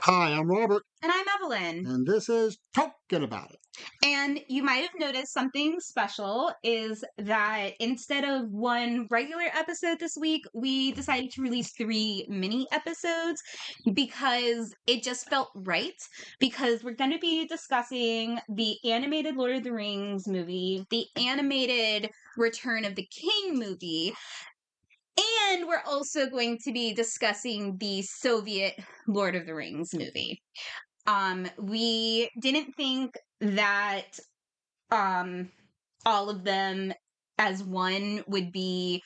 Hi, I'm Robert, And I'm Evelyn. and this is Talking About It. And you might have noticed something special is that instead of one regular episode this week, we decided to release 3 mini episodes because it just felt right. Because we're going to be discussing the animated Lord of the Rings movie, the animated Return of the King movie, and we're also going to be discussing the Soviet Lord of the Rings movie. We didn't think that all of them as one would be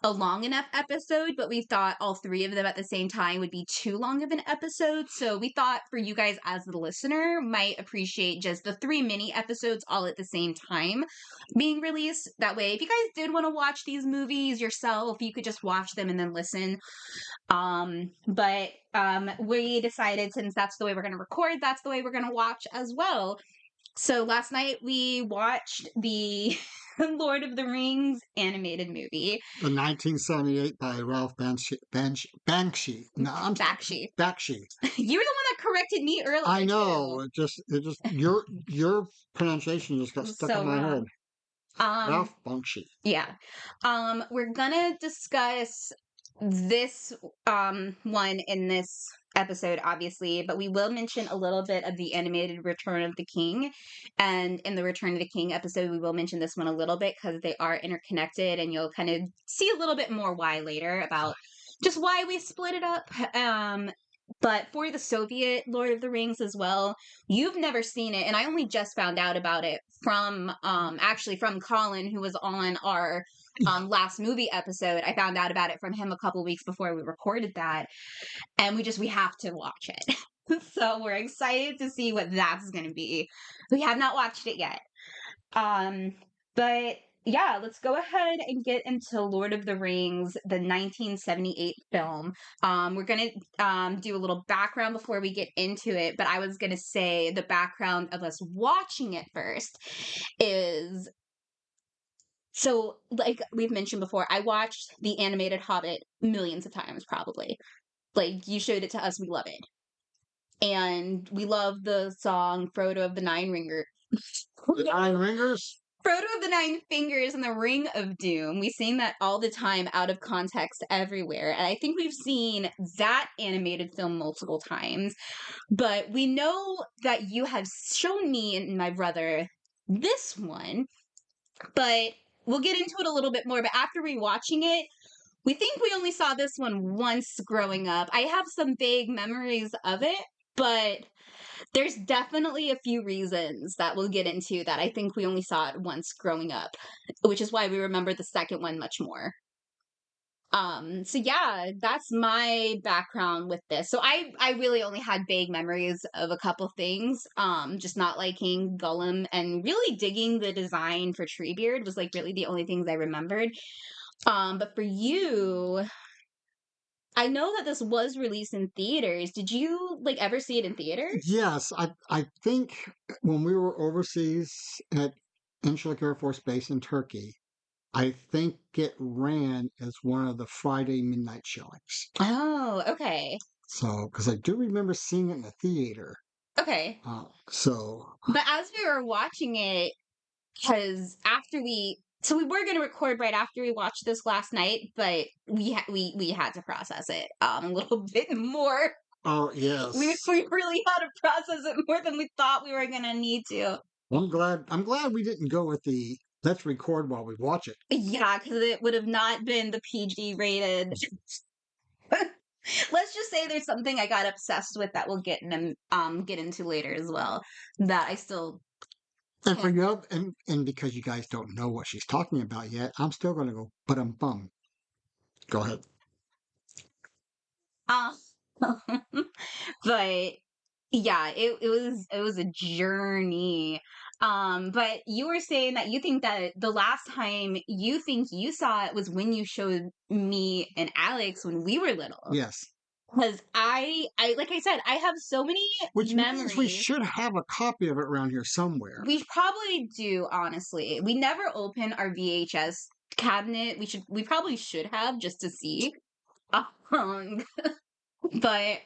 a long enough episode, but we thought all 3 of them at the same time would be too long of an episode. So we thought for you guys as the listener might appreciate just the 3 mini episodes all at the same time being released. That way, if you guys did want to watch these movies yourself, you could just watch them and then listen. But we decided since that's the way we're going to record, that's the way we're going to watch as well. So last night we watched the Lord of the Rings animated movie. The 1978 by Ralph Bakshi. No, Bakshi. Bakshi. You were the one that corrected me earlier. I know. Too. It just your pronunciation just got stuck So in my head. Ralph Bakshi. Yeah. We're gonna discuss this one in this episode, obviously, but we will mention a little bit of the animated Return of the King. And in the Return of the King episode, we will mention this one a little bit because they are interconnected, and you'll kind of see a little bit more why later about just why we split it up. But for the Soviet Lord of the Rings as well, you've never seen it, and I only just found out about it from actually from Colin, who was on our last movie episode. I found out about it from him a couple weeks before we recorded that, and we have to watch it. So we're excited to see what that's going to be. We have not watched it yet. But yeah, let's go ahead and get into Lord of the Rings, the 1978 film. We're going to do a little background before we get into it, but I was going to say the background of us watching it first is, so like we've mentioned before, I watched the animated Hobbit millions of times, probably. Like, you showed it to us, we love it. And we love the song Frodo of the Nine The Nine Ringers? Frodo of the Nine Fingers and the Ring of Doom. We sing that all the time out of context everywhere. And I think we've seen that animated film multiple times. But we know that you have shown me and my brother this one. But we'll get into it a little bit more. But after rewatching it, we think we only saw this one once growing up. I have some vague memories of it, but there's definitely a few reasons that we'll get into that I think we only saw it once growing up, which is why we remember the second one much more. So yeah, that's my background with this. So I really only had vague memories of a couple things. Just not liking Gollum and really digging the design for Treebeard was like really the only things I remembered. But for you, I know that this was released in theaters. Did you like ever see it in theaters? Yes, I think when we were overseas at Incirlik Air Force Base in Turkey, I think it ran as one of the Friday midnight showings. Oh, okay. So, because I do remember seeing it in the theater. Okay. So, But as we were watching it, because so we were going to record right after we watched this last night, but we had to process it a little bit more. oh yes, We really had to process it more than we thought we were going to need to. I'm glad we didn't go with the let's record while we watch it. Yeah, because it would have not been the PG rated. Let's just say there's something I got obsessed with that we'll get into later as well. That I still And for you, and because you guys don't know what she's talking about yet, I'm still going to go, but bum. Go ahead. But yeah, it was a journey. But you were saying that you think that the last time you think you saw it was when you showed me and Alex when we were little. Yes. Because I like I said, I have so many Which memories. means we should have a copy of it around here somewhere. We probably do, honestly. We never open our VHS cabinet. We probably should have just to see. But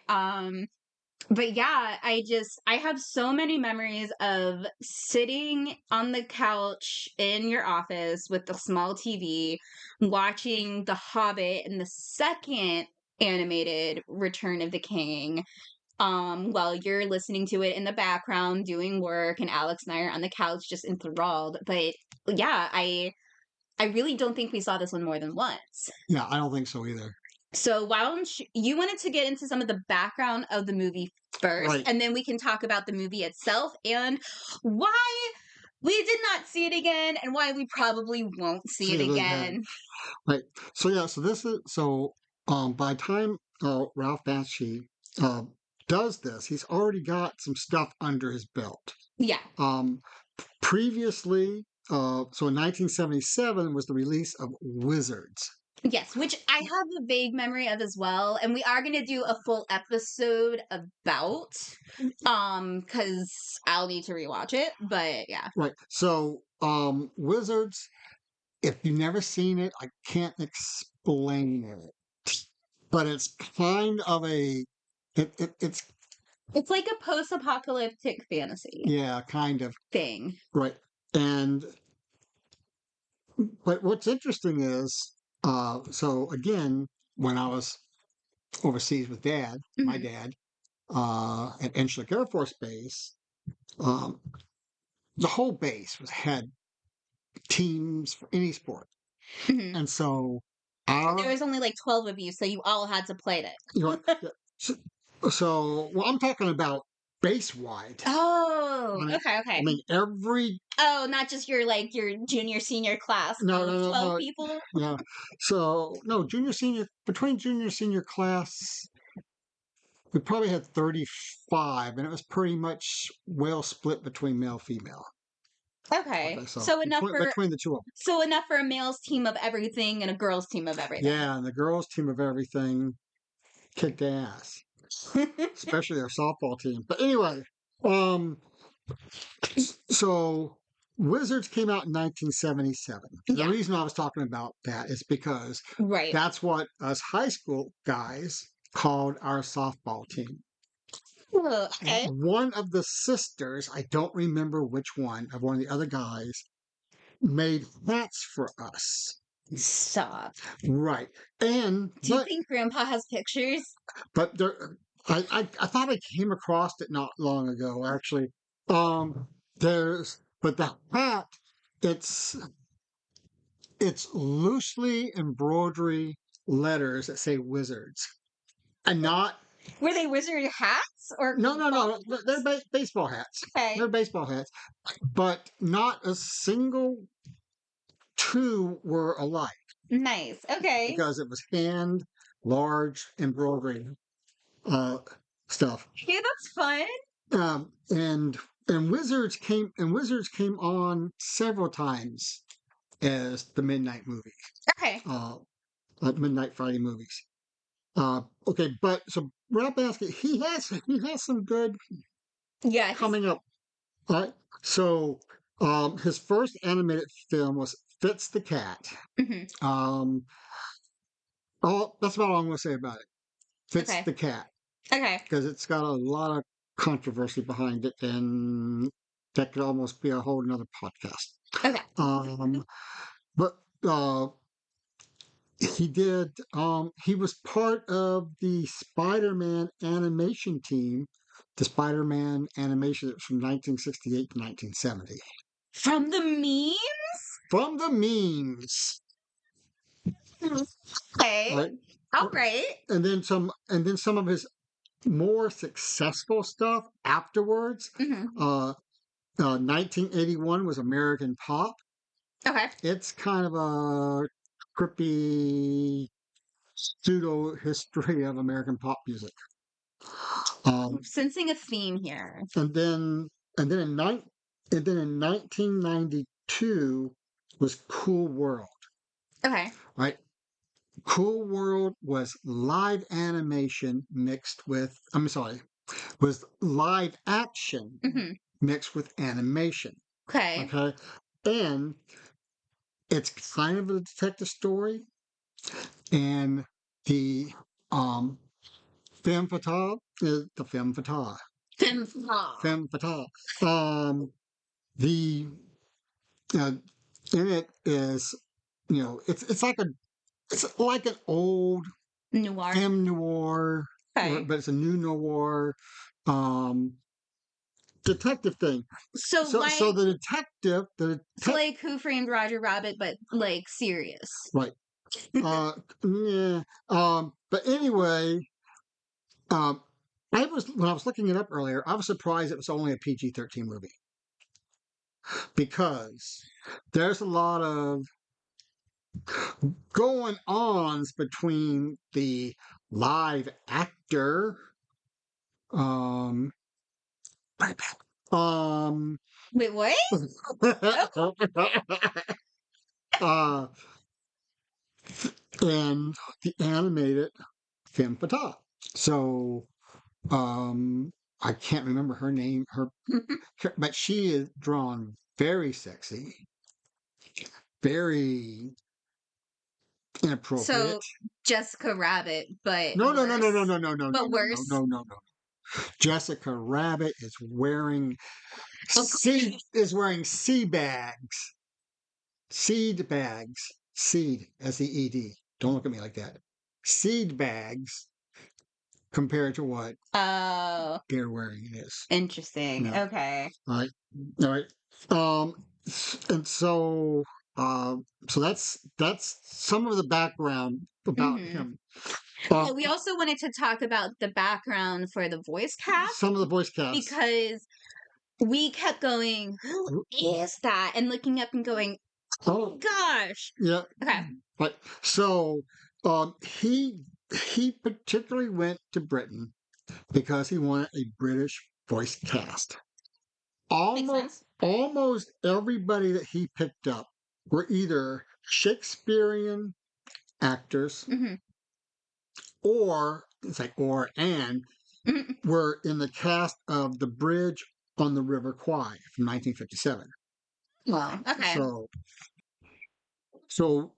But yeah, I have so many memories of sitting on the couch in your office with the small TV, watching The Hobbit and the second animated Return of the King, while you're listening to it in the background doing work, and Alex and I are on the couch just enthralled. But yeah, I really don't think we saw this one more than once. Yeah, I don't think so either. So why don't you wanted to get into some of the background of the movie first, Right. and then we can talk about the movie itself and why we did not see it again and why we probably won't see See it it again. again. Right. So yeah, so this is so by the time Ralph Bakshi uh does this, he's already got some stuff under his belt. Yeah. Um Previously, so in 1977 was the release of Wizards. Yes, which I have a vague memory of as well, and we are going to do a full episode about cuz I'll need to rewatch it, but yeah. Right. So Wizards, if you've never seen it, I can't explain it. But it's kind of it's It's like a post-apocalyptic fantasy yeah, kind of thing. right. And but what's interesting is so again, when I was overseas with my Mhm. dad, at Enschlick Air Force Base, um, the whole base had teams for any sport, Mhm. and so There our was only like 12 of you, so you all had to play you know it. yeah, so, well I'm talking about base wide. Oh, I mean, okay, okay. every Oh, not just your like your junior senior class no of no no 12 no people? no. So no junior senior between junior senior class we probably had 35, and it was pretty much well split between male female. Okay. Okay, so between the two of them. So enough for a male's team of everything and a girl's team of everything. Yeah, and the girls' team of everything kicked ass, especially their softball team. But anyway, um, so Wizards came out in 1977. The Yeah. reason I was talking about that is because Right. that's what us high school guys called our softball team. Oh, And okay. one of the sisters, I don't remember which one of one of the other guys, made hats for us. Stop. Right. And Do you think Grandpa has pictures? but there I thought I came across it not long ago actually. There's but the hat it's it's loosely embroidery letters that say wizards. And not Were they wizard hats or no, ball they're caps? baseball hats. Okay. They're baseball hats, but not a single two were alike Nice. Okay. because it was hand large embroidery uh, stuff. Yeah, that's fun. Um, and Wizards came on several times as the midnight movie, Okay. uh, like midnight Friday movies. Okay, but so Rob Basket, he has some good Yeah, he's coming up. Right, so his first animated film was Fitz the Cat. mhm. Um, oh, that's about all I'm going to say about it. Fitz Okay. the Cat, Okay. because it's got a lot of controversy behind it, and that could almost be a whole another podcast. Okay. Um, but he was part of the Spider-Man animation team, the Spider-Man animation from 1968 to 1970. From the meme? From the memes, Okay. right? All right. And then some of his more successful stuff afterwards. Mhm. 1981 was American Pop. Okay. It's kind of a trippy pseudo history of American pop music. I'm Um, sensing a theme here. and then and then in nine and then in 1992 was Cool World. Okay. Right, Cool World was live animation mixed with I'm sorry, was live action Mhm. mixed with animation. Okay. Okay, and it's kind of a detective story, and the um femme fatale is the Femme fatale. femme fatale. The uh, in it is, it's like an old Noir. femme noir, Okay. but it's a new noir um, detective thing. So So like the so detective, like Who Framed Roger Rabbit, but like serious. right? Yeah. But anyway, um, when I was looking it up earlier, I was surprised it was only a PG-13 movie because there's a lot of going ons between the live actor, um, um, Wait, what? Oh. uh, and the animated femme fatale. So, um, I can't remember her name, but she is drawn very sexy, very inappropriate. So Jessica Rabbit, but No, no, no, no, no, worse. no, no, no, no, But no, no, worse. no, no, no. Jessica Rabbit is wearing Oh, sea bags, seed bags, seed SEED. Don't look at me like that. Seed bags compared to what oh, they're wearing is. interesting. Yeah. Okay. All right. All right. Um, and uh, so that's some of the background about Mm-hmm. him. Uh, We also wanted to talk about the background for the voice cast some of the voice casts. because we kept going, who is that? And looking up and going, Oh, gosh. yeah. Okay. Right. So, um, he he particularly went to Britain because he wanted a British voice cast. Makes Almost sense. almost everybody that he picked up were either Shakespearean actors Mm-hmm. or it's like or and Mm-hmm. were in the cast of The Bridge on the River Kwai from 1957. Well, okay. So so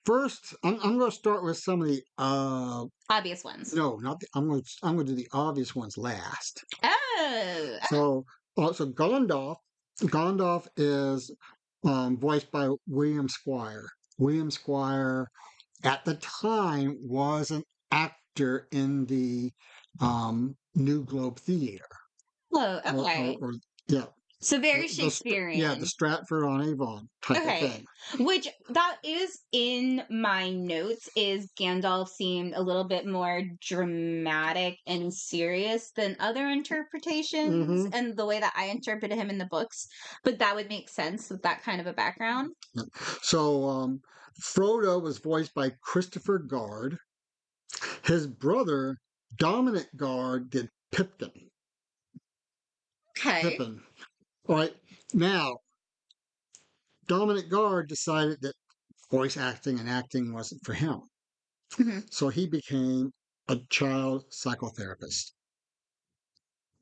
first I'm going to start with some of the Obvious ones. no, not the, I'm going to do the obvious ones last. Oh, So so Gondorf is voiced by William Squire. William Squire at the time was an actor in the New Globe Theater, oh, okay. or yeah, So very yeah, the Shakespearean. Stratford on Avon type of Okay. thing. Which that is in my notes is Gandalf seemed a little bit more dramatic and serious than other interpretations Hmm. and the way that I interpreted him in the books. But that would make sense with that kind of a background. So Frodo was voiced by Christopher Guard. His brother Dominic Guard did Pipkin. Okay. Pippin. All right. Now Dominic Guard decided that voice acting and acting wasn't for him. Mhm. So he became a child psychotherapist.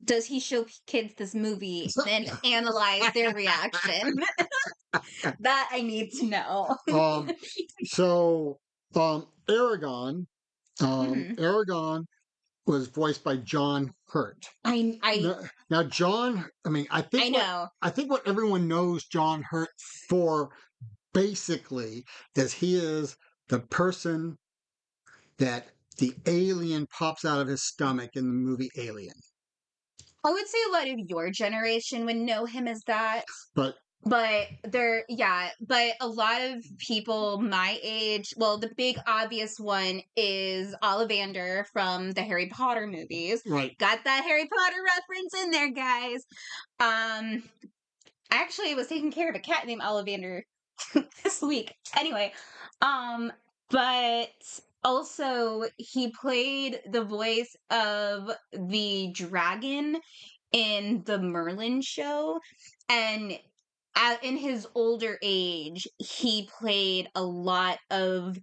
Does he show kids this movie and analyze their reaction? That I need to know. um, so Aragon, Mhm. Aragon was voiced by John Hurt. I I Now John, I mean, I know. I think what everyone knows John Hurt for basically is he is the person that the alien pops out of his stomach in the movie Alien. I would say a lot of your generation would know him as that. But But yeah, but a lot of people my age, well, the big obvious one is Ollivander from the Harry Potter movies. right, Got that Harry Potter reference in there, guys. I actually was taking care of a cat named Ollivander this week. Anyway, but also he played the voice of the dragon in the Merlin show, and in his older age, he played a lot of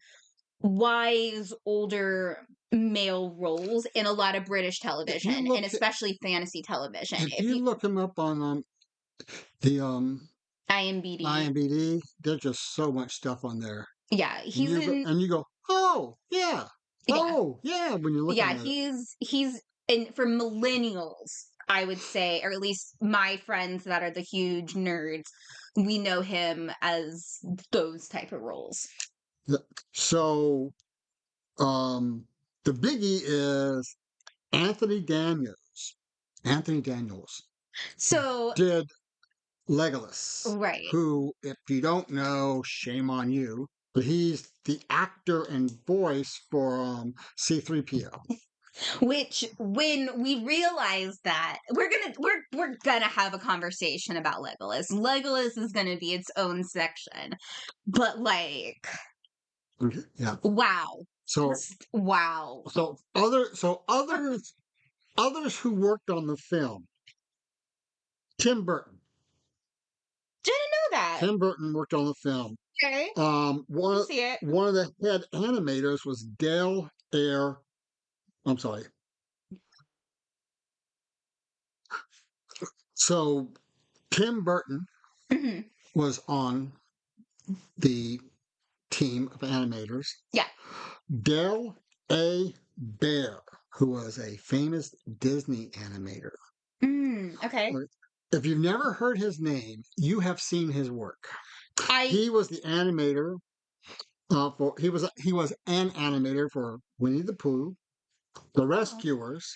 wise older male roles in a lot of British if you television and look especially fantasy television. if If you you look him up on the IMBD, IMBD, there's just so much stuff on there, yeah, he's in and you go, oh yeah, Yeah. Oh, yeah, when you're looking Yeah, at it. he's in for millennials, I would say, or at least my friends that are the huge nerds, we know him as those type of roles. Yeah. So, um, the biggie is Anthony Daniels. Anthony Daniels So, did Legolas, right. who, if you don't know, shame on you, but he's the actor and voice for C3PO. Which when we realize that we're gonna have a conversation about Legolas. Legolas is gonna be its own section. But like, Okay, yeah. wow. So, Just wow. others who worked on the film, Tim Burton. Didn't know that. Tim Burton worked on the film. Okay. One of See it. one of the head animators was Dale Air. I'm sorry. So Tim Burton Hmm. was on the team of animators. Yeah. Dale A. Bear, who was a famous Disney animator. Okay. If you've never heard his name, you have seen his work. I He was the animator for he was an animator for Winnie the Pooh, The Rescuers,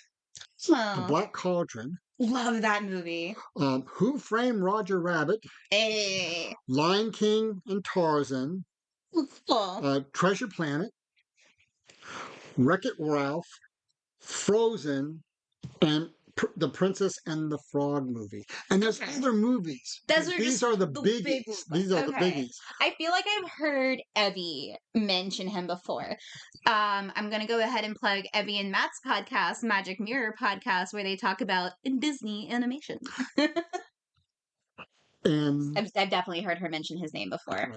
The oh, Black Cauldron, love that movie. Who Framed Roger Rabbit, Eh. Lion King and Tarzan, Oh, Treasure Planet, Wreck-It Ralph, Frozen, and The Princess and the Frog movie. And there's okay. other movies. Those are These just are the the big biggies. ones. These are the Okay. biggies. I feel like I've heard Evie mention him before. I'm gonna go ahead and plug Evie and Matt's podcast, Magic Mirror podcast, where they talk about Disney animation. And I've definitely heard her mention his name before.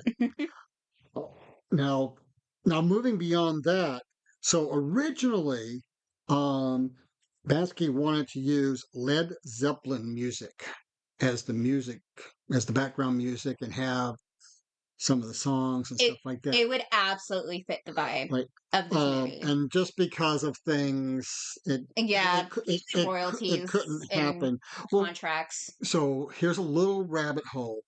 now, now moving beyond that, so originally, um, Bansky wanted to use Led Zeppelin music as the music, as the background music, and have some of the songs and It stuff like that. it would absolutely fit the vibe Like, of this movie. and just because of things, Yeah, it royalties couldn't and happen. Well, contracts. so here's a little rabbit hole.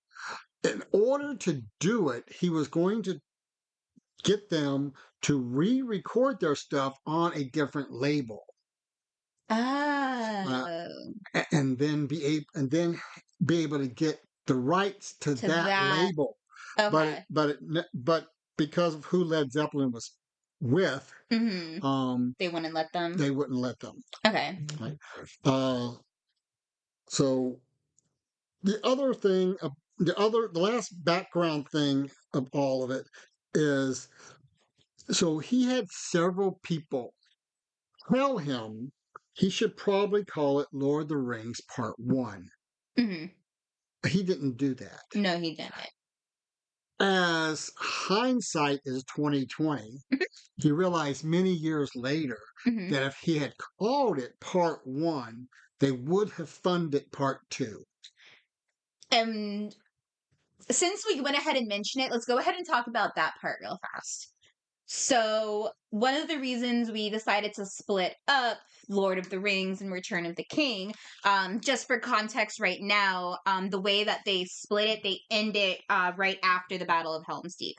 In order to do it, he was going to get them to re-record their stuff on a different label, uh, Oh, and then be able to get the rights to to that that. label. Okay. But because of who Led Zeppelin was with, Hmm. um, They wouldn't let them. they wouldn't let them. Okay. Right? So the other thing, the last background thing of all of it is, so he had several people tell him he should probably call it Lord of the Rings Part 1. Hmm. He didn't do that. No, he didn't. As hindsight is 2020, he realized many years later Hmm. that if he had called it Part 1, they would have funded Part 2. And since we went ahead and mentioned it, let's go ahead and talk about that part real fast. So, one of the reasons we decided to split up Lord of the Rings and Return of the King, just for context right now, the way that they split it, they end it right after the Battle of Helm's Deep.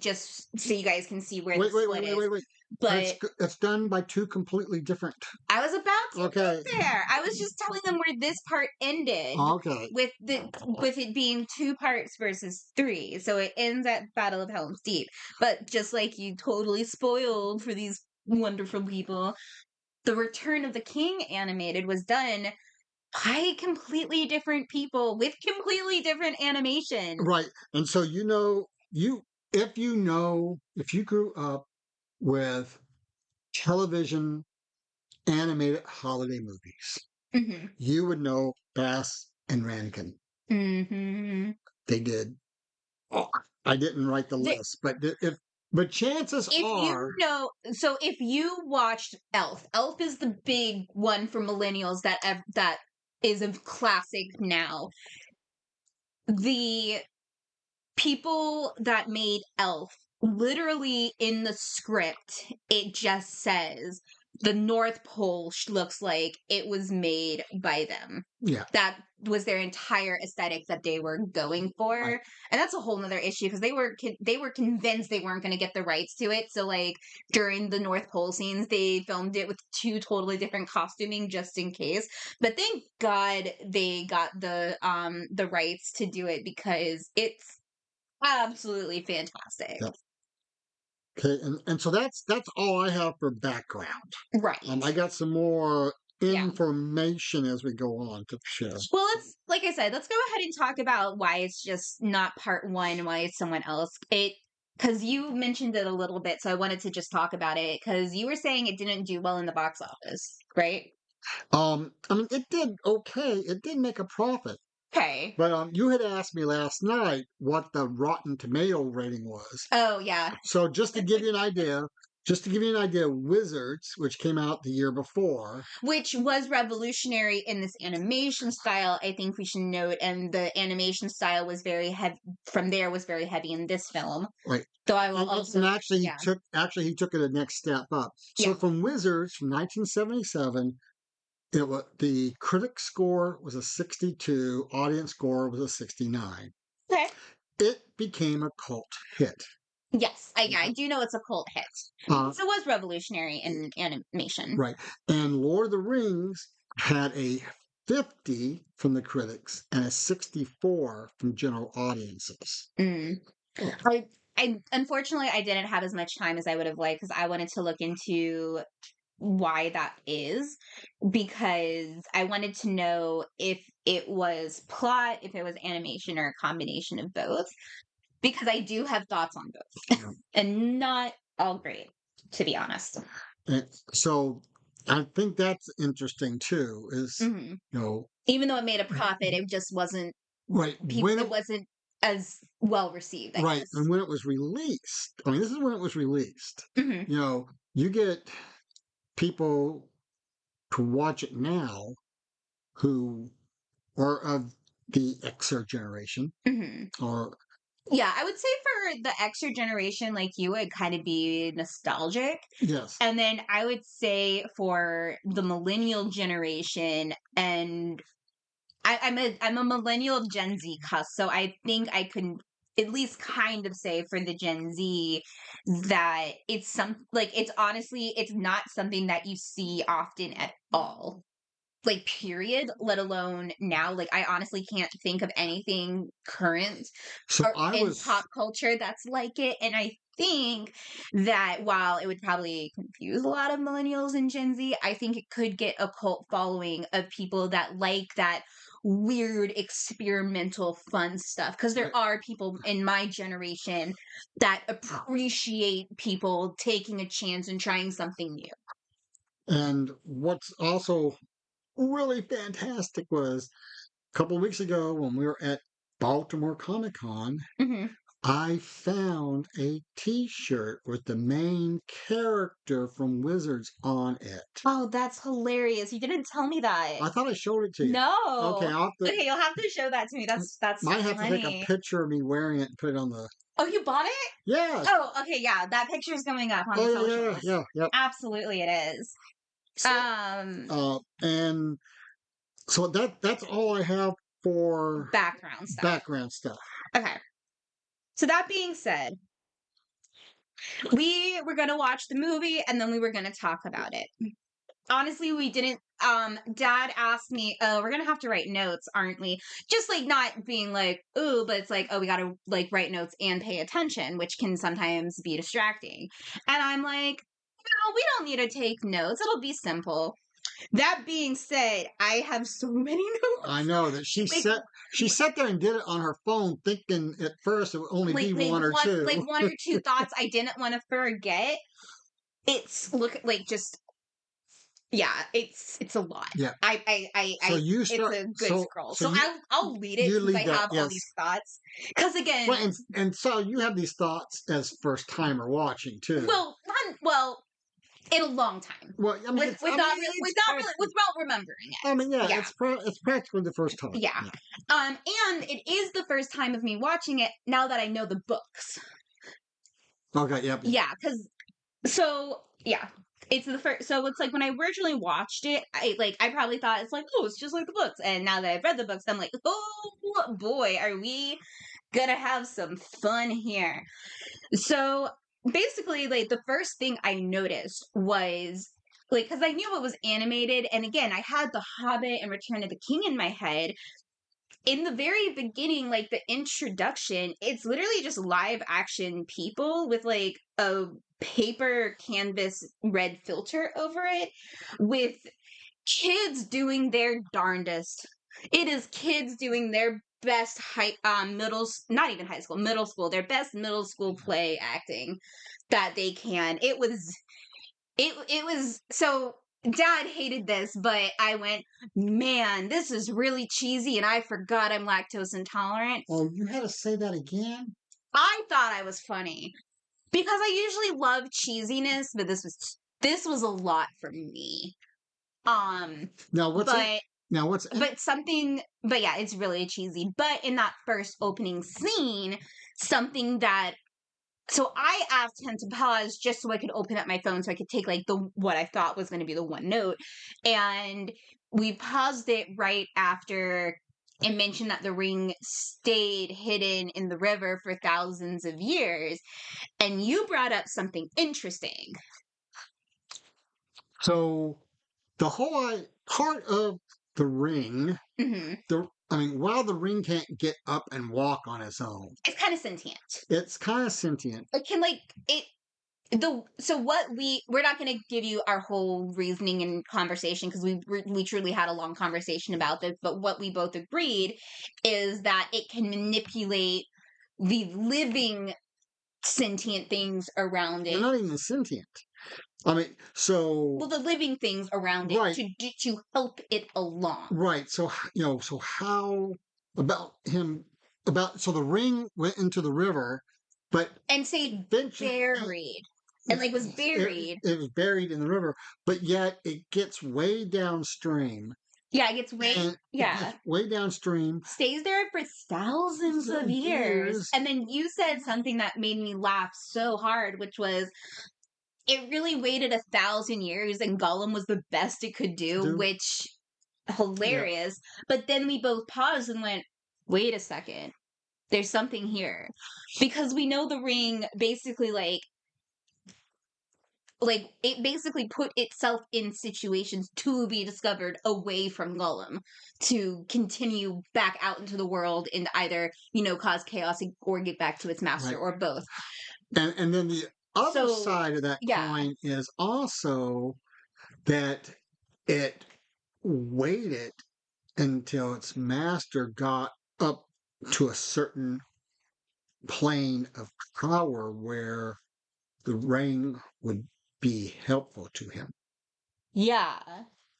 Just so you guys can see where the split is. Wait. But It's done by two completely different. I was about to Okay. get there. I was just telling them where this part ended Okay. with it being two parts versus three. So it ends at Battle of Helm's Deep. But just like you totally spoiled for these wonderful people, the Return of the King animated was done by completely different people with completely different animation. Right. And so if you grew up with television animated holiday movies, Hmm. you would know Bass and Rankin. Hmm. They did. Oh, I didn't write the list, but chances If you are, know, so if you watched Elf is the big one for millennials that is a classic now. The people that made Elf literally in the script, it just says the North Pole looks like it was made by them. Yeah. That was their entire aesthetic that they were going for, Right. and that's a whole nother issue because they were convinced they weren't going to get the rights to it. So like during the North Pole scenes, they filmed it with two totally different costuming just in case. But thank God they got the rights to do it because it's absolutely fantastic. Yep. Okay, and so that's all I have for background. Right. I got some more Yeah. information as we go on to the show. Well, like I said, let's go ahead and talk about why it's just not part one, why it's someone else. Because you mentioned it a little bit, so I wanted to just talk about it because you were saying it didn't do well in the box office, right? I mean, it did okay. It did make a profit. Okay. But you had asked me last night what the Rotten Tomato rating was. Oh, yeah. So just to give you an idea, Wizards, which came out the year before, Which was revolutionary in this animation style, I think we should note, and the animation style was very heavy. From there, was very heavy in this film. right? So I will also, And actually, yeah, he took it a next step up. So yeah. from Wizards from 1977, the critic score was a 62, audience score was a 69. Okay. It became a cult hit. Yes, I do know it's a cult hit. Uh, So it was revolutionary in animation. Right. And Lord of the Rings had a 50 from the critics and a 64 from general audiences. Mm. I unfortunately I didn't have as much time as I would have liked because I wanted to look into why that is because I wanted to know if it was plot, if it was animation, or a combination of both. Because I do have thoughts on both, Yeah. and not all great, to be honest. And so I think that's interesting too, is, Hmm. you know, Even though it made a profit, it just wasn't right. When it wasn't as well received, I right. guess. And when it was released, I mean, this is when it was released. Hmm. You know, you get people to watch it now who are of the Xer generation Hmm. or Yeah, I would say for the extra generation like you would kind of be nostalgic. yes. And then I would say for the millennial generation, and I'm a millennial Gen Z cuss, so I think I could at least kind of say for the Gen Z that it's honestly it's not something that you see often at all. Like period, let alone now. Like I honestly can't think of anything current So or I in was pop culture that's like it. And I think that while it would probably confuse a lot of millennials and Gen Z, I think it could get a cult following of people that like that weird experimental fun stuff because right. there are people in my generation that appreciate people taking a chance and trying something new. And what's also really fantastic was a couple of weeks ago when we were at Baltimore Comic Con, Hmm. I found a T-shirt with the main character from Wizards on it. Oh, that's hilarious. You didn't tell me that. I thought I showed it to you. Okay, No. I'll have to, Okay, you'll have to show that to me. That's might have to take a funny. picture of me wearing it and put it on the. Oh, you bought it? Yes. Oh, okay, yeah. That picture's going up on the Oh yeah, socials. yeah. Absolutely it is. So, Um and so that's all I have for background stuff. background stuff. Okay. So that being said, we were going to watch the movie and then we were going to talk about it. Honestly, we didn't Dad asked me, "Oh, we're going to have to write notes, aren't we?" Just like not being like, "Ooh," but it's like, "Oh, we got to like write notes and pay attention," which can sometimes be distracting. And I'm like, "No, we don't need to take notes. It'll be simple." That being said, I have so many notes. I know that Like she sat there and did it on her phone, thinking at first it would only be one or two. like one or two thoughts I didn't want to forget. It's look like just yeah, it's a lot. Yeah. I you it's start a good so scroll. so So you I'll lead it you since I lead that, have all yes. these thoughts. Because again, Well, and so you have these thoughts as first timer watching too. well, in a long time. Well, I mean, Without remembering it. I mean, yeah, Yeah. it's practically the first time. Yeah. And it is the first time of me watching it now that I know the books. Okay, yep, yep. Yeah, because so yeah, it's the first. So it's like when I originally watched it, I probably thought it's like, oh, it's just like the books. And now that I've read the books, I'm like, oh boy, are we gonna have some fun here? So basically, like the first thing I noticed was like because I knew it was animated, and again, I had The Hobbit and Return of the King in my head. In the very beginning, like the introduction, it's literally just live action people with like a paper canvas red filter over it with kids doing their darndest. It is kids doing their best not even high school, middle school, their best middle school play acting that they can. It was so dad hated this, but I went, man, this is really cheesy, and I forgot I'm lactose intolerant. Oh, you had to say that again? I thought I was funny because I usually love cheesiness, but this was a lot for me. Um, Now what's it? but Now what's it? but yeah, it's really cheesy. But in that first opening scene, something that so I asked him to pause just so I could open up my phone so I could take like the what I thought was going to be the one note, and we paused it right after it mentioned that the ring stayed hidden in the river for thousands of years, and you brought up something interesting. So the part of the ring, Hmm. while the ring can't get up and walk on its own, It's kind of sentient. it's kind of sentient. It can like it the so what we're not going to give you our whole reasoning and conversation because we truly had a long conversation about this, but what we both agreed is that it can manipulate the living sentient things around They're it, not even sentient. I mean, so well, the living things around it right, to help it along right. So so how about him? About so the ring went into the river, but and say eventually buried and like was buried. it was buried in the river, but yet it gets way downstream, Yeah, it gets it gets way downstream stays there for thousands of years. years. And then you said something that made me laugh so hard, which was it really waited 1,000 years and Gollum was the best it could do, Do which yeah, hilarious. But then we both paused and went, wait a second, there's something here. Because we know the ring basically like it basically put itself in situations to be discovered away from Gollum to continue back out into the world and either cause chaos or get back to its master right. or both. And then the other So side of that yeah, coin is also that it waited until its master got up to a certain plane of power where the ring would be helpful to him. yeah,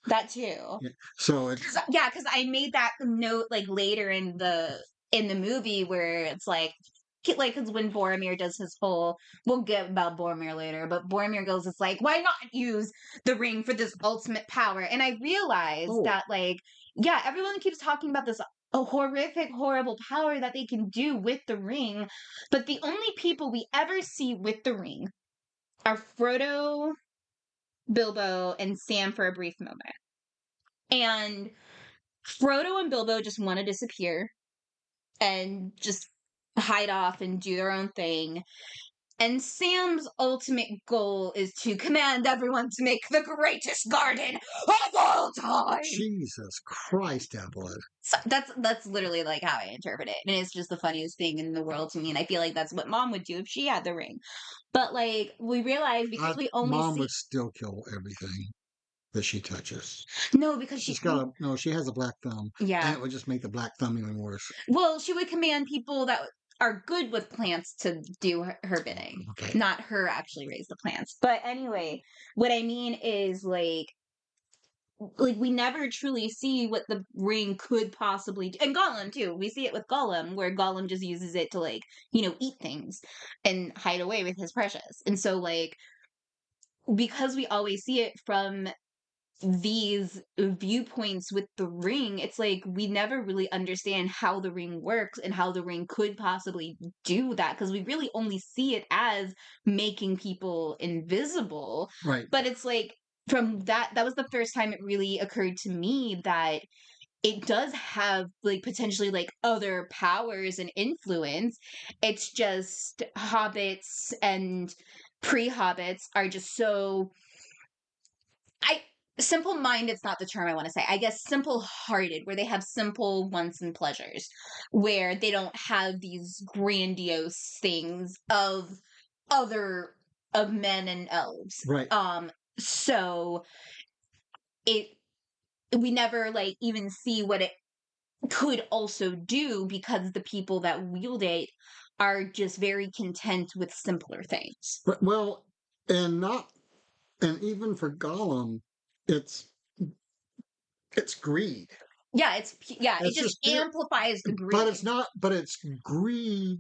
that too. Yeah. So it Yeah, because I made that note like later in the movie where it's like because when Boromir does his whole, we'll get about Boromir later, but Boromir goes, it's like, why not use the ring for this ultimate power? And I realized oh that like, yeah, everyone keeps talking about this a horrific, horrible power that they can do with the ring, but the only people we ever see with the ring are Frodo, Bilbo, and Sam for a brief moment. And Frodo and Bilbo just want to disappear and just hide off and do their own thing. And Sam's ultimate goal is to command everyone to make the greatest garden of all time. Jesus Christ, Evelyn. So that's literally like how I interpret it, and it's just the funniest thing in the world to me. And I feel like that's what Mom would do if she had the ring. But like we realize because we only Mom see would still kill everything that she touches. no because she She's got a no. She has a black thumb, and yeah it would just make the black thumb even worse. well she would command people that are good with plants to do her bidding, Okay. not her actually raise the plants. But anyway, what I mean is like we never truly see what the ring could possibly do. And Gollum too. We see it with Gollum, where Gollum just uses it to like, eat things and hide away with his precious. And so like because we always see it from these viewpoints with the ring, it's like we never really understand how the ring works and how the ring could possibly do that, because we really only see it as making people invisible. Right. But it's like, from that was the first time it really occurred to me that it does have like potentially like other powers and influence. It's just hobbits and pre-hobbits are just so, I simple minded's not the term I want to say. I guess simple hearted, where they have simple wants and pleasures, where they don't have these grandiose things of other of men and elves. Right. So it we never like even see what it could also do, because the people that wield it are just very content with simpler things. But, well, and not, and even for Gollum, it's it's greed. Yeah, it It's just just pure, amplifies the but it's greed. not. But it's greed.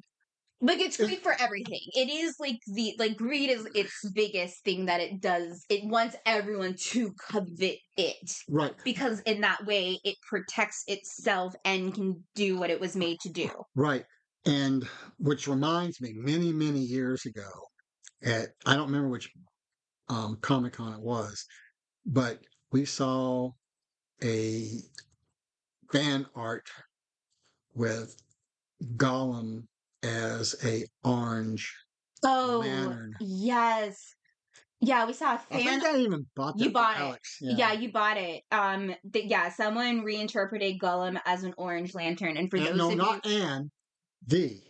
Like, it's It, greed for everything. It is like the like greed is its biggest thing that it does. It wants everyone to covet it, right. because in that way it protects itself and can do what it was made to do. Right. And which reminds me, many years ago, at I don't remember which Comic Con it was, but we saw a fan art with Gollum as a orange Oh, lantern. yes. Yeah, we saw a I think fan. I even bought You that for bought it. Alex. Yeah. Yeah, you bought it. Yeah, someone reinterpreted Gollum as an orange lantern, and for And, those no, of you, not and the.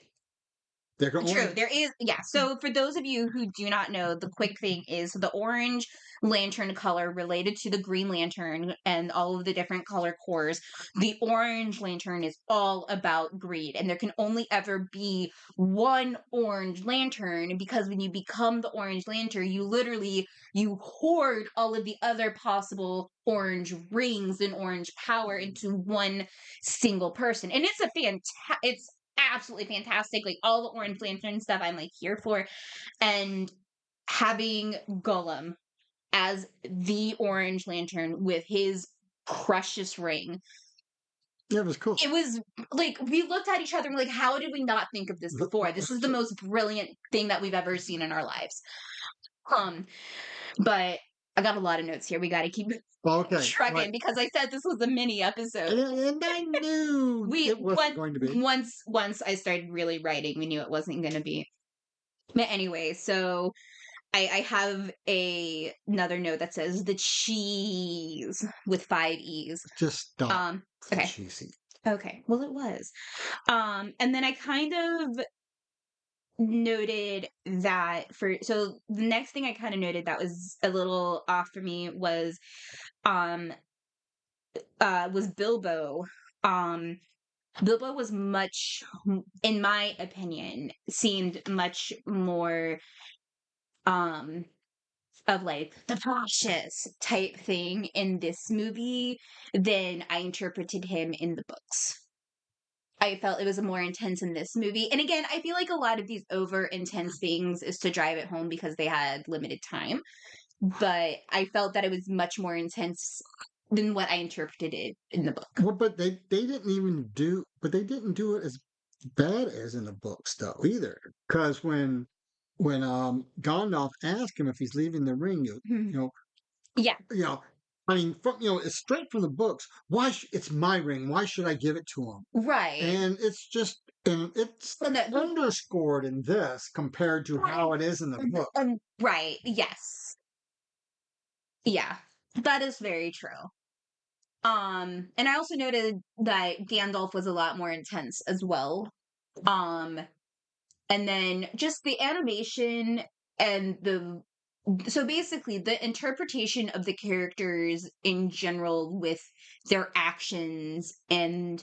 They're true, going. there is, yeah. So for those of you who do not know, the quick thing is the orange lantern color related to the green lantern and all of the different color cores. The orange lantern is all about greed, and there can only ever be one orange lantern, because when you become the orange lantern, you literally you hoard all of the other possible orange rings and orange power into one single person. And it's a it's absolutely fantastic. Like, all the orange lantern stuff I'm like here for. And having Gollum as the orange lantern with his precious ring, Yeah, it was cool. it was like we looked at each other and we're like, how did we not think of this before? This is the most brilliant thing that we've ever seen in our lives. Um, but I got a lot of notes here. We got to keep Okay, right. trucking, because I said this was a mini episode. And I knew We it wasn't going to be. once I started really writing, we knew it wasn't going to be. But anyway, so I have another note that says the cheese with 5 E's. Just stop. So Okay. cheesy. Okay. Well, it was. And then I kind of noted that so the next thing I kind of noted that was a little off for me was Bilbo. Um Bilbo was much, in my opinion, seemed much more um of like the cautious type thing in this movie than I interpreted him in the books. I felt it was more intense in this movie. And again, I feel like a lot of these over intense things is to drive it home because they had limited time. But I felt that it was much more intense than what I interpreted it in the book. Well, but they didn't even do, but they didn't do it as bad as in the books though either. Because when Gandalf asked him if he's leaving the ring, Yeah. you know, I mean, from it's straight from the books. It's my ring. Why should I give it to him? Right. And it's just, and it's So that, underscored in this compared to how it is in the book. right. Yes. Yeah. That is very true. And I also noted that Gandalf was a lot more intense as well. Um, and then just the animation and so basically the interpretation of the characters in general with their actions and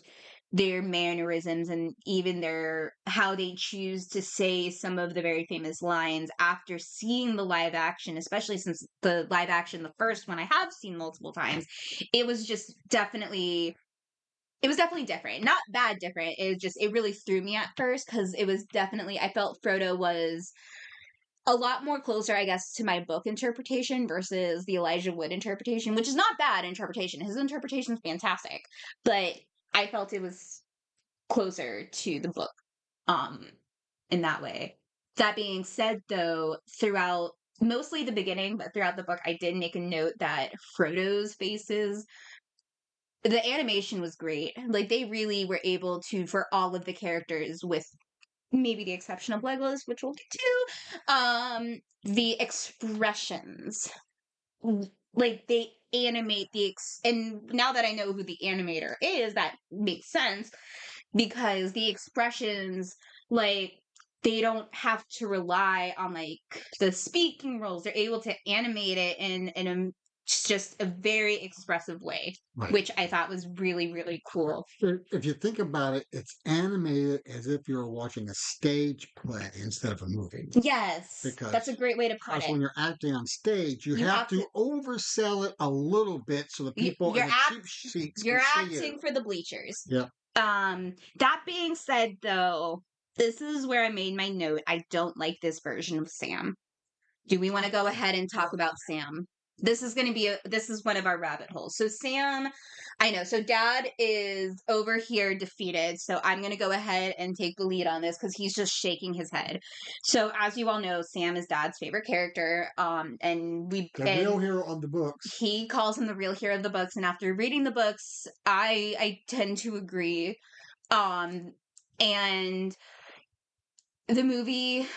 their mannerisms and even their how they choose to say some of the very famous lines after seeing the live action, especially since the live action, the first one I have seen multiple times, it was just definitely it was definitely different. Not bad different. It really threw me at first, because it was definitely, I felt Frodo was a lot more closer, I guess, to my book interpretation versus the Elijah Wood interpretation, which is not bad interpretation. His interpretation is fantastic, but I felt it was closer to the book, um, in that way. That being said, though, throughout mostly the beginning, but throughout the book, I did make a note that Frodo's faces, the animation was great. Like, they really were able to, for all of the characters, with maybe the exception of Legolas, which we'll get to, the expressions, like they animate and now that I know who the animator is, that makes sense because the expressions, like, they don't have to rely on like the speaking roles. They're able to animate it in a just a very expressive way, Right. which I thought was really, really cool. If you think about it, it's animated as if you're watching a stage play instead of a movie. Yes, Because that's a great way to put it. when you're acting on stage, you You have have to to- oversell it a little bit so the people in the cheap seats You're can see acting you. for the bleachers. Yeah. That being said, though, this is where I made my note. I don't like this version of Sam. Do we want to go ahead and talk about Sam? This is going to be this is one of our rabbit holes. So Sam, I know. So Dad is over here defeated. So I'm going to go ahead and take the lead on this because he's just shaking his head. So as you all know, Sam is Dad's favorite character. And The real hero of the books. He calls him the real hero of the books. And after reading the books, I tend to agree. And the movie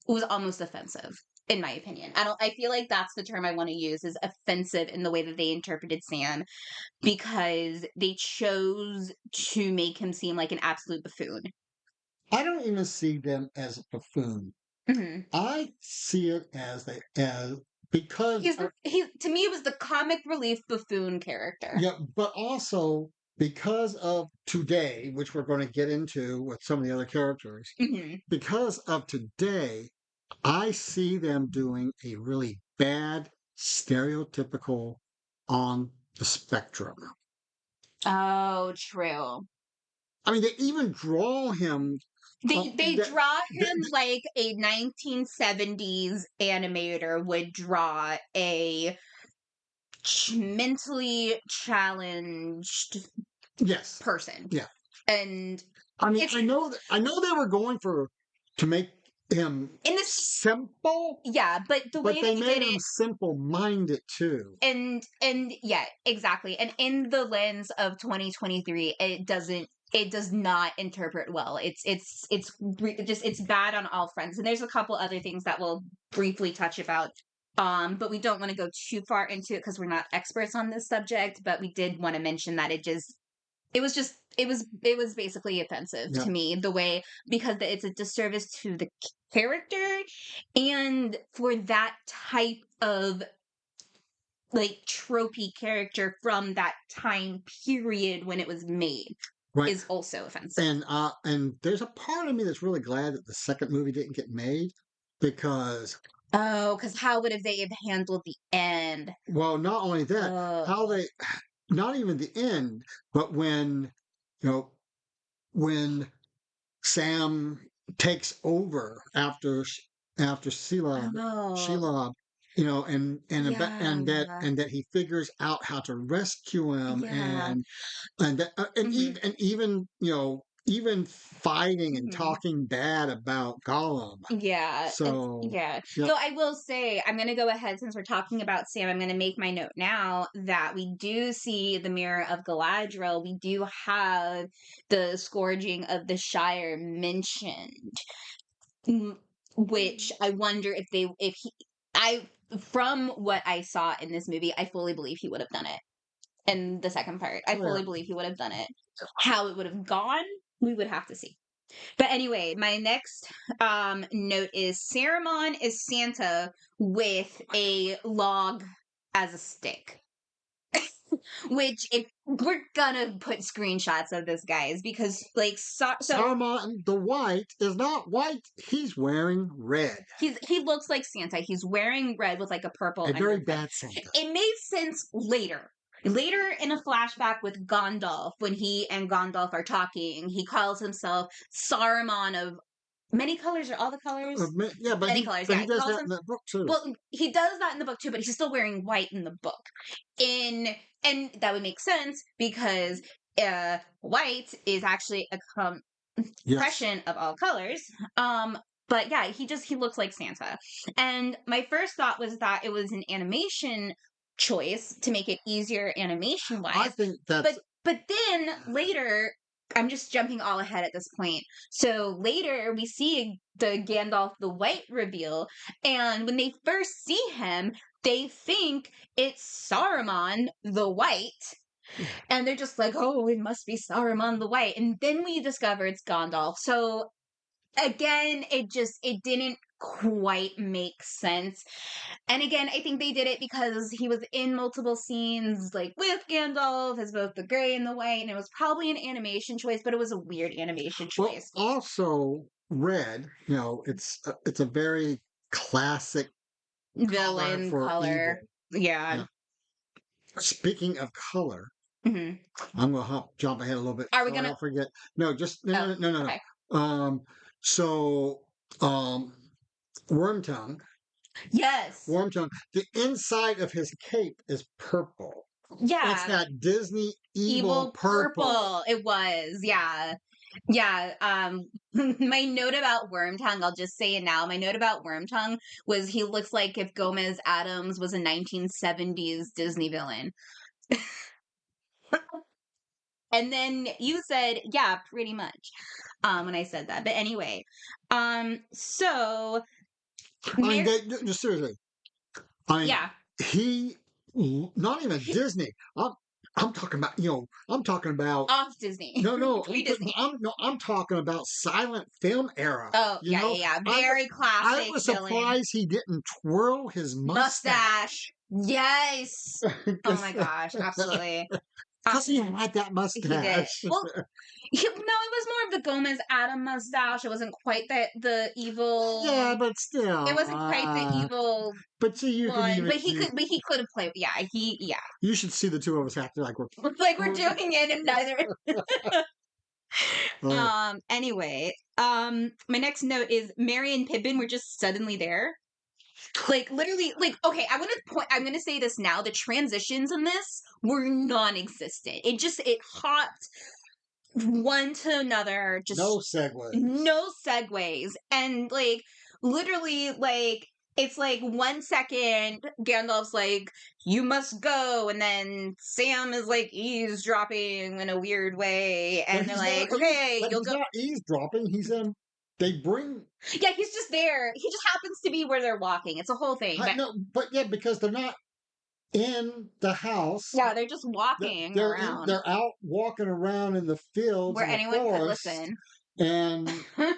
was almost offensive, in my opinion. I feel like that's the term I want to use, is offensive in the way that they interpreted Sam, because they chose to make him seem like an absolute buffoon. I don't even see them as a buffoon. Mm-hmm. I see it as because he to me it was the comic relief buffoon character. Yeah, but also because of today, which we're going to get into with some of the other characters, Mm-hmm. because of today, I see them doing a really bad stereotypical on the spectrum. Oh, true. I mean, they even draw him. They draw him like a 1970s animator would draw a mentally challenged Yes person. Yeah. And I mean, I know they were going to make him in this simple. Yeah, but the way they they made did him it, simple-minded too. and yeah, exactly. And in the lens of 2023, it does not interpret well. It's bad on all fronts. And there's a couple other things that we'll briefly touch about. But we don't want to go too far into it because we're not experts on this subject, but we did want to mention that it was basically offensive to me, the way, because it's a disservice to the character and for that type of like tropey character from that time period when it was made. Right. Is also offensive. And there's a part of me that's really glad that the second movie didn't get made, because how would they have handled the end? Well, not only that, how they, not even the end, but when, when Sam takes over after Shelob, and that he figures out how to rescue him, even even fighting and talking bad about Gollum. Yeah. So yeah. So I will say, I'm going to go ahead, since we're talking about Sam, I'm going to make my note now that we do see the Mirror of Galadriel. We do have the scourging of the Shire mentioned, which I wonder from what I saw in this movie, I fully believe he would have done it. In the second part, I fully believe he would have done it. How it would have gone, we would have to see. But anyway, my next note is Saruman is Santa with a log as a stick. Which, if we're gonna put screenshots of this, guys, because Saruman the White is not white; he's wearing red. He looks like Santa. He's wearing red with like a purple. A very bad Santa. It made sense later. Later in a flashback with Gandalf, when he and Gandalf are talking, he calls himself Saruman of Many colors or all the colors? Yeah, but Many colors, but yeah. he He does calls that them in that book too. well, he does that in the book too, but he's still wearing white in the book. In and that would make sense because white is actually a Yes, compression of all colors. But yeah, he looks like Santa. And my first thought was that it was an animation choice to make it easier animation I wise. think that's But then later, I'm just jumping all ahead at this point. So later we see the Gandalf the White reveal, and when they first see him, they think it's Saruman the White, and they're just like, "Oh, it must be Saruman the White." And then we discover it's Gandalf. So again, it didn't quite make sense. And again, I think they did it because he was in multiple scenes, like with Gandalf as both the gray and the white, and it was probably an animation choice, but it was a weird animation well. choice. Also, red. It's a very classic color Villain for color. evil. Yeah. Yeah. Speaking of color, Hmm. I'm gonna jump ahead a little bit Are we so I gonna? don't forget. No, just no, Oh, no, no, no, okay. no. So, um, Wormtongue, Yes. Wormtongue. The inside of his cape is purple. It's Yeah. that Disney evil Evil purple. purple. It was. Yeah. Yeah. My note about Wormtongue, I'll just say it now. My note about Wormtongue was he looks like if Gomez Adams was a 1970s Disney villain. And then you said, yeah, pretty much. When I said that. But anyway, so I mean, Mer- just seriously. I mean, yeah, he not even Disney. I'm talking about I'm talking about off Disney, no no pre Disney. I'm talking about silent film era. Oh You yeah, yeah, know, yeah. I was Very I classic was villain. surprised he didn't twirl his Mustache. mustache Yes. Oh because my gosh, absolutely. he had that He did. mustache. Well, no, it was more of the Gomez Adam mustache. It wasn't quite the evil. Yeah, but still, It wasn't quite the evil but see, you can one, even but he could have played. Yeah, yeah. you should see the two of us after like we're Like we're doing it and neither. oh, Anyway, my next note is Merry and Pippin were just suddenly there. Like literally, like okay, I'm gonna say this now. The transitions in this were non-existent. It hopped one to another, no just segues. no segues. And like literally like it's like 1 second Gandalf's like, you must go, and then Sam is like eavesdropping in a weird way, But and they're like, okay, you'll he's go. not eavesdropping. They bring. Yeah, he's just there. He just happens to be where they're walking. It's a whole thing. I But no, but yeah, because they're not in the house. yeah, they're just walking around They're out walking around in the fields where and the anyone could forest, listen. and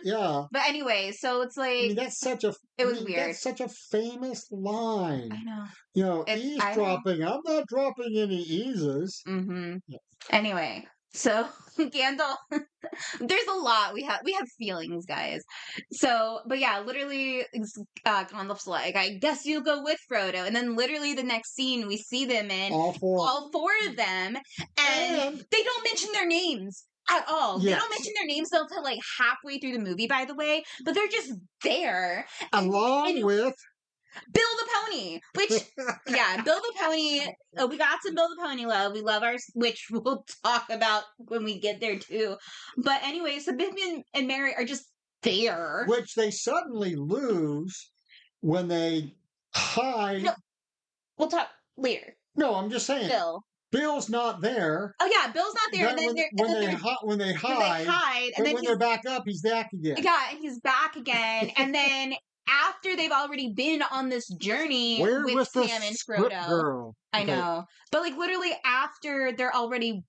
yeah. But anyway, so it's like it was weird. that's such a famous line. I know. I know. Eavesdropping. I'm not dropping any eases. Mm-hmm. Anyway, so Gandalf, there's a lot we have feelings, guys. So, but yeah, literally, Gandalf's like, I guess you'll go with Frodo, and then literally the next scene we see them in All four. all four of them, and And they don't mention their names at all. They yes, don't mention their names until like halfway through the movie, by the way, but they're just there. along And with Bill the Pony, which yeah, Bill the Pony. We got some Bill the Pony love. We love ours, which we'll talk about when we get there too. But anyway, so Pippin and Mary are just there. which they suddenly lose when they hide. No, we'll talk later. No, I'm just saying. Bill. Bill's not there. Oh yeah, Bill's not there. Then And then when they when they hide, and but then when they're back up, he's back again. yeah, and he's back again, and then. After they've already been on this journey Where with was the Sam and script Frodo. girl? I Okay. know. But like literally after they're already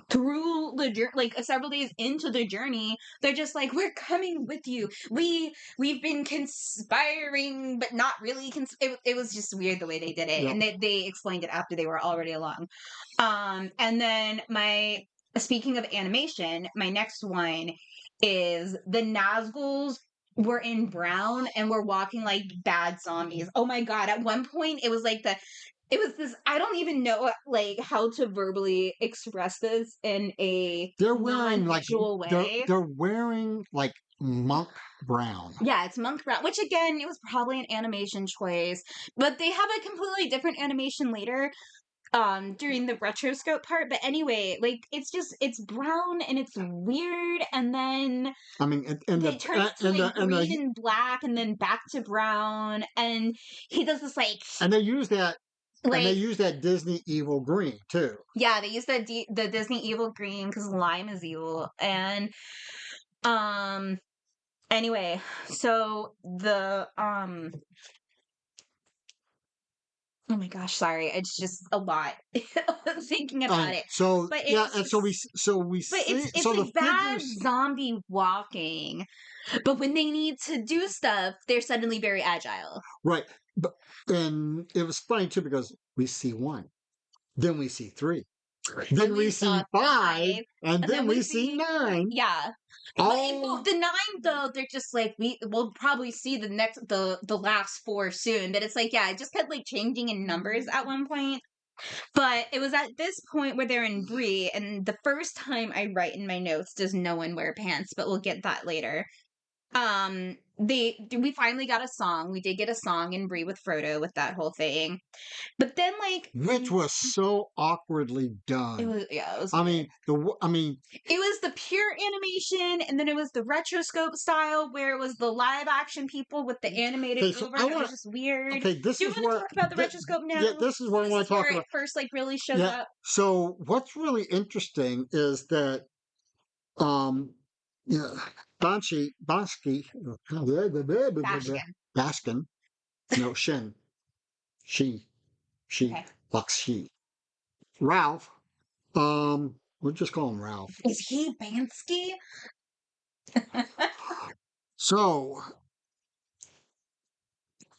through the journey, like several days into the journey, they're just like, we're coming with you. We've been conspiring, but not really. It was just weird the way they did it, Yep. and they explained it after they were already along. And then speaking of animation, my next one is the Nazguls were in brown and were walking like bad zombies. Oh my god! At one point, it was like it was this, I don't even know like how to verbally express this in a They're wearing non-visual way. they're wearing like monk brown. Yeah, it's Monk Brown, which again, it was probably an animation choice, but they have a completely different animation later during the retroscope part. But anyway, like it's brown and it's weird, and then I mean, and it turns to like green and black and then back to brown, and he does this and they use that and they like use that Disney evil green too. yeah, they use the Disney evil green because lime is evil. And um anyway, so the oh my gosh, sorry, it's just a lot thinking about it. So But yeah, it's and so just we but see it's so the like bad figures. zombie walking. But when they need to do stuff, they're suddenly very agile. Right. But and it was funny too because we see one, then we see three, Then then we we see saw five, five, and and then then we we see see nine. yeah. All But the nine though, they're just like we'll probably see the last four soon. But it's like yeah, it just kept like changing in numbers at one point. But it was at this point where they're in Brie, and the first time I write in my notes, does no one wear pants? But we'll get that later. We finally got a song. We did get a song in Brie with Frodo with that whole thing. But then like which was so awkwardly it done. was yeah, it was I weird. mean, I mean, It was the pure animation, and then it was the retroscope style where it was the live action people with the animated okay. So over, I and it want was just weird. okay. This Do you is want to where talk about the retroscope yeah, now? this is what I This want is to talk where it about. first like really shows Yeah. up. So what's really interesting is that um yeah, Bonsky Bastion. Baskin, no Shin, she she Okay. Lux she Ralph. We'll just call him Ralph. Is he Bansky? So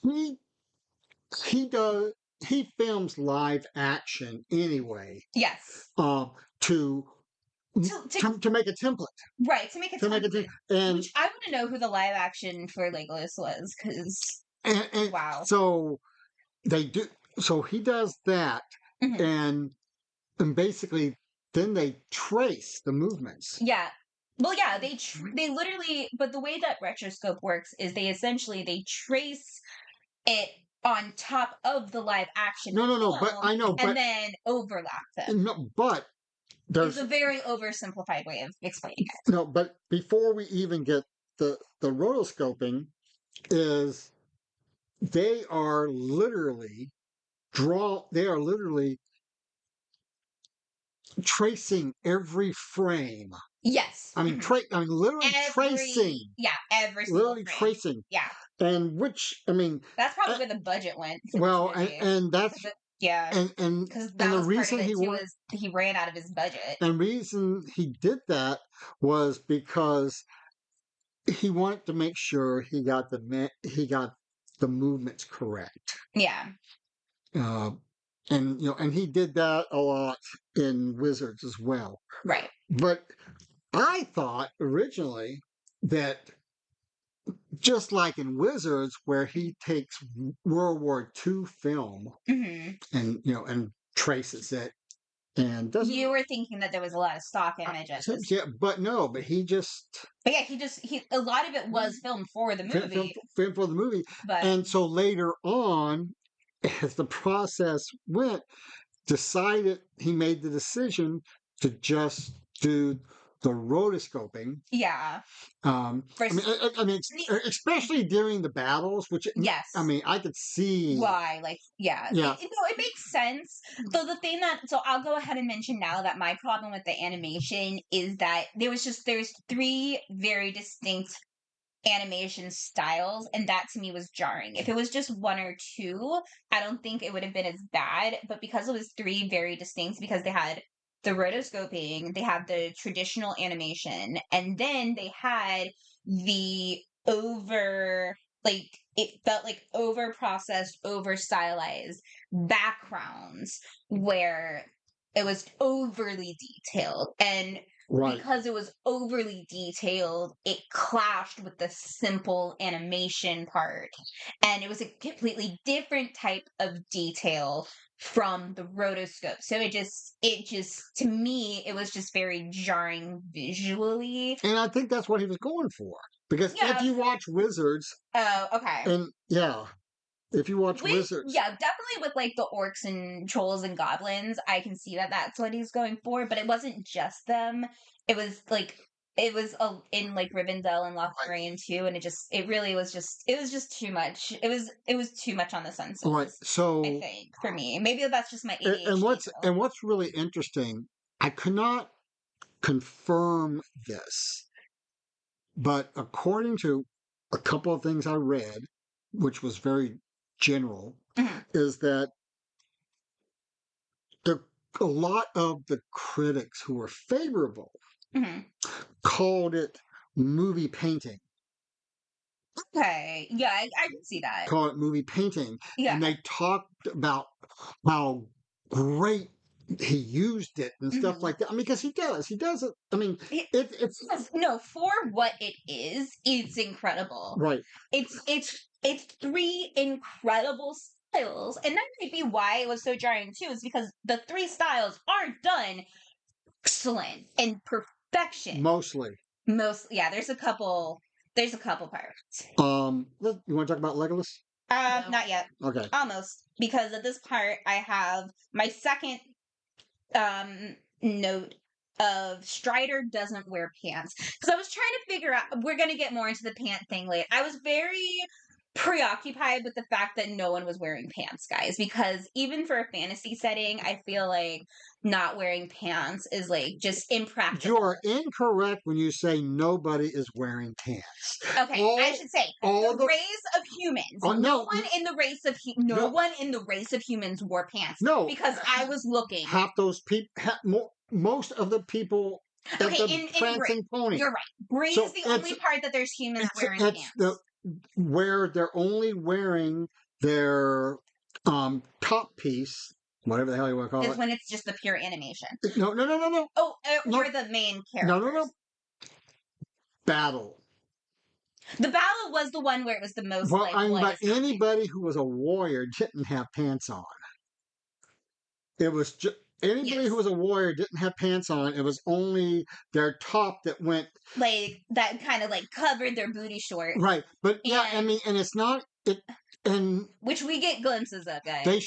he he does he films live action anyway. Yes. To to make a template. Right, to make a To make a template. and Which I want to know who the live action for Legolas was, because and wow. so they do. So he does that, Mhm. and basically then they trace the movements. Yeah. Well, yeah, they literally, but the way that retroscope works is they trace it on top of the live action No, but film I know, and but then overlap them. no, but It's there's a very oversimplified way of explaining it. no, but before we even get the rotoscoping, is they are literally they are literally tracing every frame. Yes. I mean, I mean, literally tracing, Every single literally frame. tracing, Yeah. and which I mean, That's probably where the budget went for this well, movie. and that's Yeah. and Because and that the was part of reason it he too, wanted is he ran out of his budget. and reason he did that was because he wanted to make sure he got the movements correct. Yeah. Uh, and and he did that a lot in Wizards as well. Right. But I thought originally that just like in Wizards, where he takes World War II film Hmm. and and traces it and doesn't You were thinking that there was a lot of stock images. yeah, but no, but he just But yeah, he a lot of it was filmed for the movie. film for the movie, But and so later on, as the process went, he made the decision to just do the rotoscoping. yeah. I mean, I mean, especially during the battles, which Yes. I mean, I could see Why? Like, yeah. Yeah, It makes sense. So the thing that so I'll go ahead and mention now that my problem with the animation is that there's three very distinct animation styles, and that to me was jarring. If it was just one or two, I don't think it would have been as bad, but because it was three very distinct, because they had the rotoscoping, they had the traditional animation, and then they had the over like it felt like over processed, over stylized backgrounds where it was overly detailed, and right. because it was overly detailed, it clashed with the simple animation part. And it was a completely different type of detail from the rotoscope. So to me, it was just very jarring visually. And I think that's what he was going for. Because if Yeah. you watch Wizards, Oh, okay. and yeah, if you watch Wizards, Yeah, definitely with like the orcs and trolls and goblins, I can see that that's what he's going for. But it wasn't just them. It was like it was in like Rivendell and Lothlorien too, and it really was just too much. It was too much on the all right. senses. I So, think for me, maybe that's just my and ADHD though. what's really interesting, I cannot confirm this, but according to a couple of things I read, which was very general, Mhm, is that the a lot of the critics who were favorable mhm. called it movie painting, Okay, yeah, I can see that. call it movie painting, Yeah. and they talked about how great he used it and stuff Mhm. like that. I mean, because he does it. I mean, It, it's yes, no, for what it is, it's incredible. right. It's three incredible styles, and that might be why it was so jarring too. Is because the three styles are done excellent and perfection. Mostly. Yeah, there's a couple parts. You want to talk about Legolas? No. Not yet. Okay. Almost, because at this part I have my second note of Strider doesn't wear pants, because I was trying to figure out, we're going to get more into the pant thing later. I was very preoccupied with the fact that no one was wearing pants, guys, because even for a fantasy setting, I feel like not wearing pants is like just You impractical. are incorrect when you say nobody is wearing pants. Okay, I should say All the race of humans. no, No one in the race of no, one in the race of humans wore pants, no. because I was looking. Half those people, most of the people at Okay, the in Bray, prancing pony. you're right. Bray So is the only part that there's humans wearing it's the pants. where they're only wearing their top piece, whatever the hell you want to call Is it. when it's just the pure animation. No, no, no, no, no, Oh, no, or the main no, no, characters. no. Battle. The battle was the one where it was the most Well, like I mean, blood but is happening. anybody who was a warrior didn't have pants on. It was just anybody Yes. who was a warrior didn't have pants on. It was only their top that went Like that kind of like covered their booty short. right. But yeah, I And mean, and it's not it, and which we get glimpses of, guys. they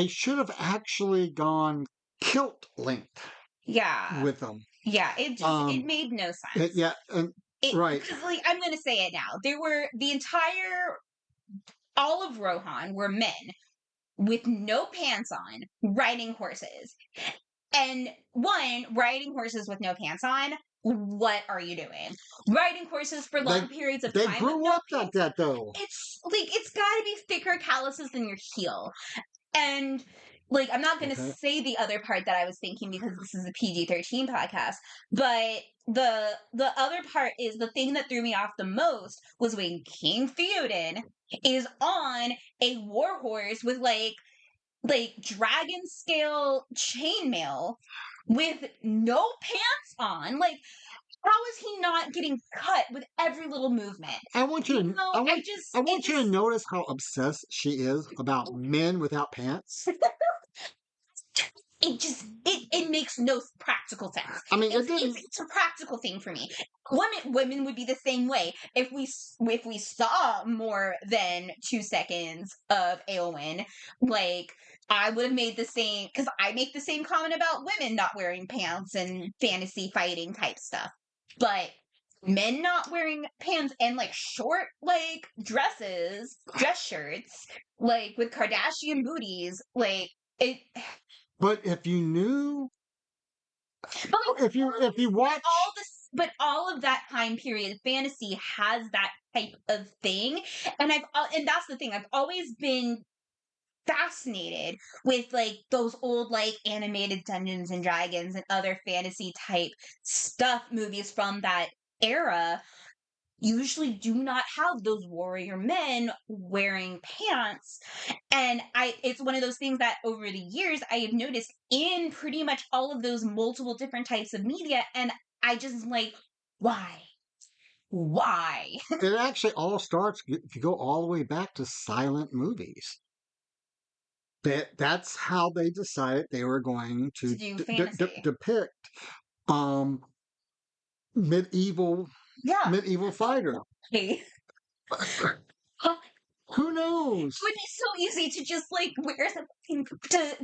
should have actually gone kilt length Yeah. with them. Yeah, it made no sense. Yeah, right. Because like I'm gonna say it now. There were the entire all of Rohan were men with no pants on riding horses. And one, riding horses with no pants on, what are you doing? Riding horses for long periods of They time with grew no up like pants? that though. It's like it's got to be thicker calluses than your heel. And like I'm not going to Okay. say the other part that I was thinking, because this is a PG-13 podcast, but the other part is the thing that threw me off the most was when King Theoden is on a war horse with like dragon scale chainmail with no pants on. Like, how is he not getting cut with every little movement? I want you You to know, I want you to notice how obsessed she is about men without pants. it makes no practical sense. I mean, it didn't. It's a practical thing for me. Women would be the same way. If we saw more than 2 seconds of Eowyn, like I would have made the same, because I make the same comment about women not wearing pants and fantasy fighting type stuff, but men not wearing pants and like short like dress shirts, like with Kardashian booties, like it. But if you knew, But like, if you watch, but all of that time period, fantasy has that type of thing, and and that's the thing. I've always been fascinated with like those old like animated Dungeons and Dragons and other fantasy type stuff movies from that era. Usually do not have those warrior men wearing pants, and it's one of those things that over the years I have noticed in pretty much all of those multiple different types of media, and I just like, why it actually all starts if you go all the way back to silent movies. That's how they decided they were going to to do fantasy? depict um medieval Yeah, fighter. Hey. Who knows? It would be so easy to just like wear something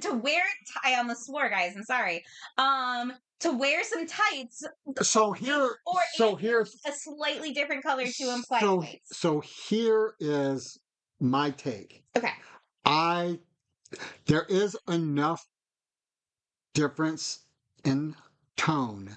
to wear I almost swore, guys. I'm sorry. To wear some tights So here, or so here's a slightly different color to imply so tights. so here is my take. Okay. I There is enough difference in tone.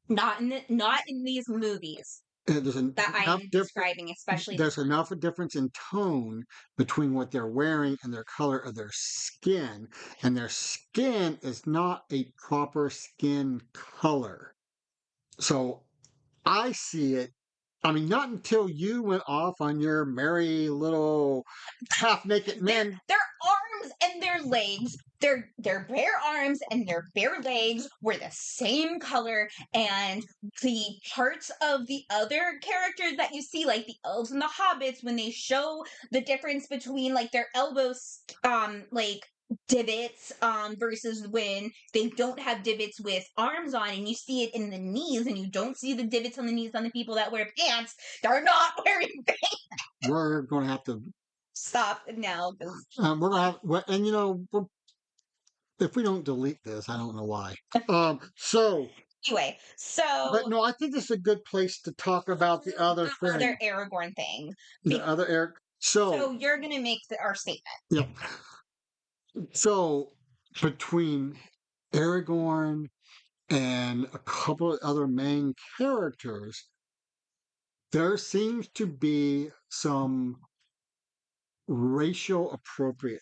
Not in these movies There's that I enough am different. describing, especially this There's enough difference in tone between what they're wearing and their color of their skin, and their skin is not a proper skin color. So I see it. I mean, not until you went off on your merry little half-naked men. their arms and their legs, their bare arms and their bare legs were the same color, and the parts of the other characters that you see, like the elves and the hobbits, when they show the difference between like their elbows, like divots versus when they don't have divots with arms on, and you see it in the knees and you don't see the divots on the knees on the people that wear pants. They're not wearing pants. We're going to have to. Stop now, because We're going to have. And if we don't delete this, I don't know why. So, anyway, but so no, I think this is a good place to talk about the other the thing, other Aragorn thing. the other Eric. So So, you're gonna make our statement. yeah. So between Aragorn and a couple of other main characters, there seems to be some racial appropriate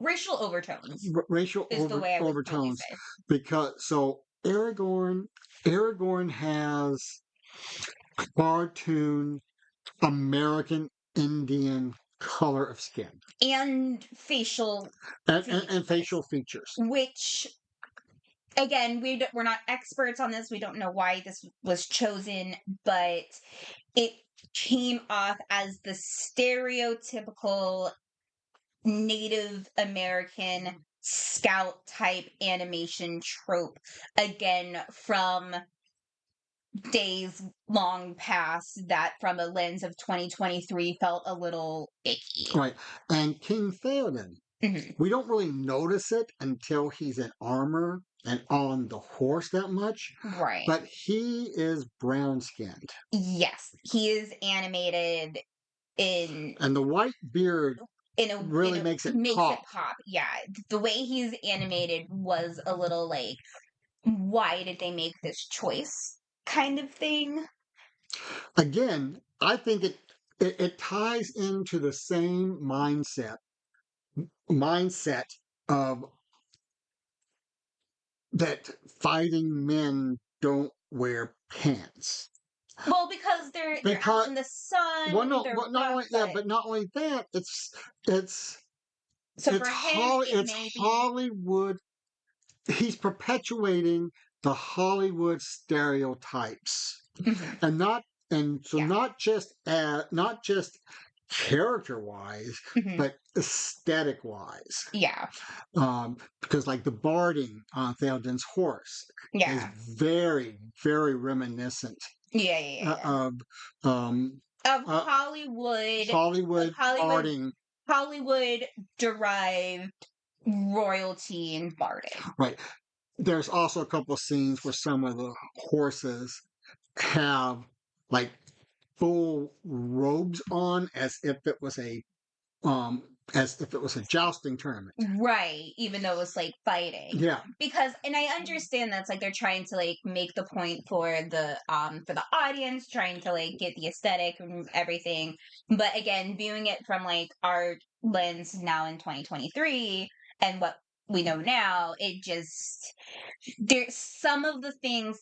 Racial overtones racial is the way I would probably overtones say. because Aragorn has cartoon American Indian color of skin And facial and facial features. which again we're not experts on this. We don't know why this was chosen, but it came off as the stereotypical Native American scout type animation trope, again from days long past, that from a lens of 2023 felt a little icky. Right. And King Theoden, Mhm. we don't really notice it until he's in armor and on the horse that much, Right. but he is brown skinned. Yes, he is animated in And the white beard really in makes a it makes it pop. pop. Yeah, the way he's animated was a little like, why did they make this choice kind of thing. Again, I think it ties into the same mindset of that fighting men don't wear pants. Well, because they're out Because in the sun, they're but not rough, only yeah, but but not only that, it's so for him it It's may be. Hollywood. He's perpetuating the Hollywood stereotypes, Mhm. and so Yeah. not just character wise, Mhm. but aesthetic wise. Yeah. Because like the barding on Theoden's horse is Yeah. very, very reminiscent Yeah. Yeah. Yeah. of Of uh, Hollywood, Hollywood Hollywood, barding. Hollywood derived royalty and barding. Right. There's also a couple of scenes where some of the horses have like full robes on um as if it was a jousting tournament. Right, even though it's like fighting. Yeah. Because and I understand that's like they're trying to like make the point for the audience, trying to like get the aesthetic and everything. But again, viewing it from like our lens now in 2023 and what we know now, it just there's some of the things,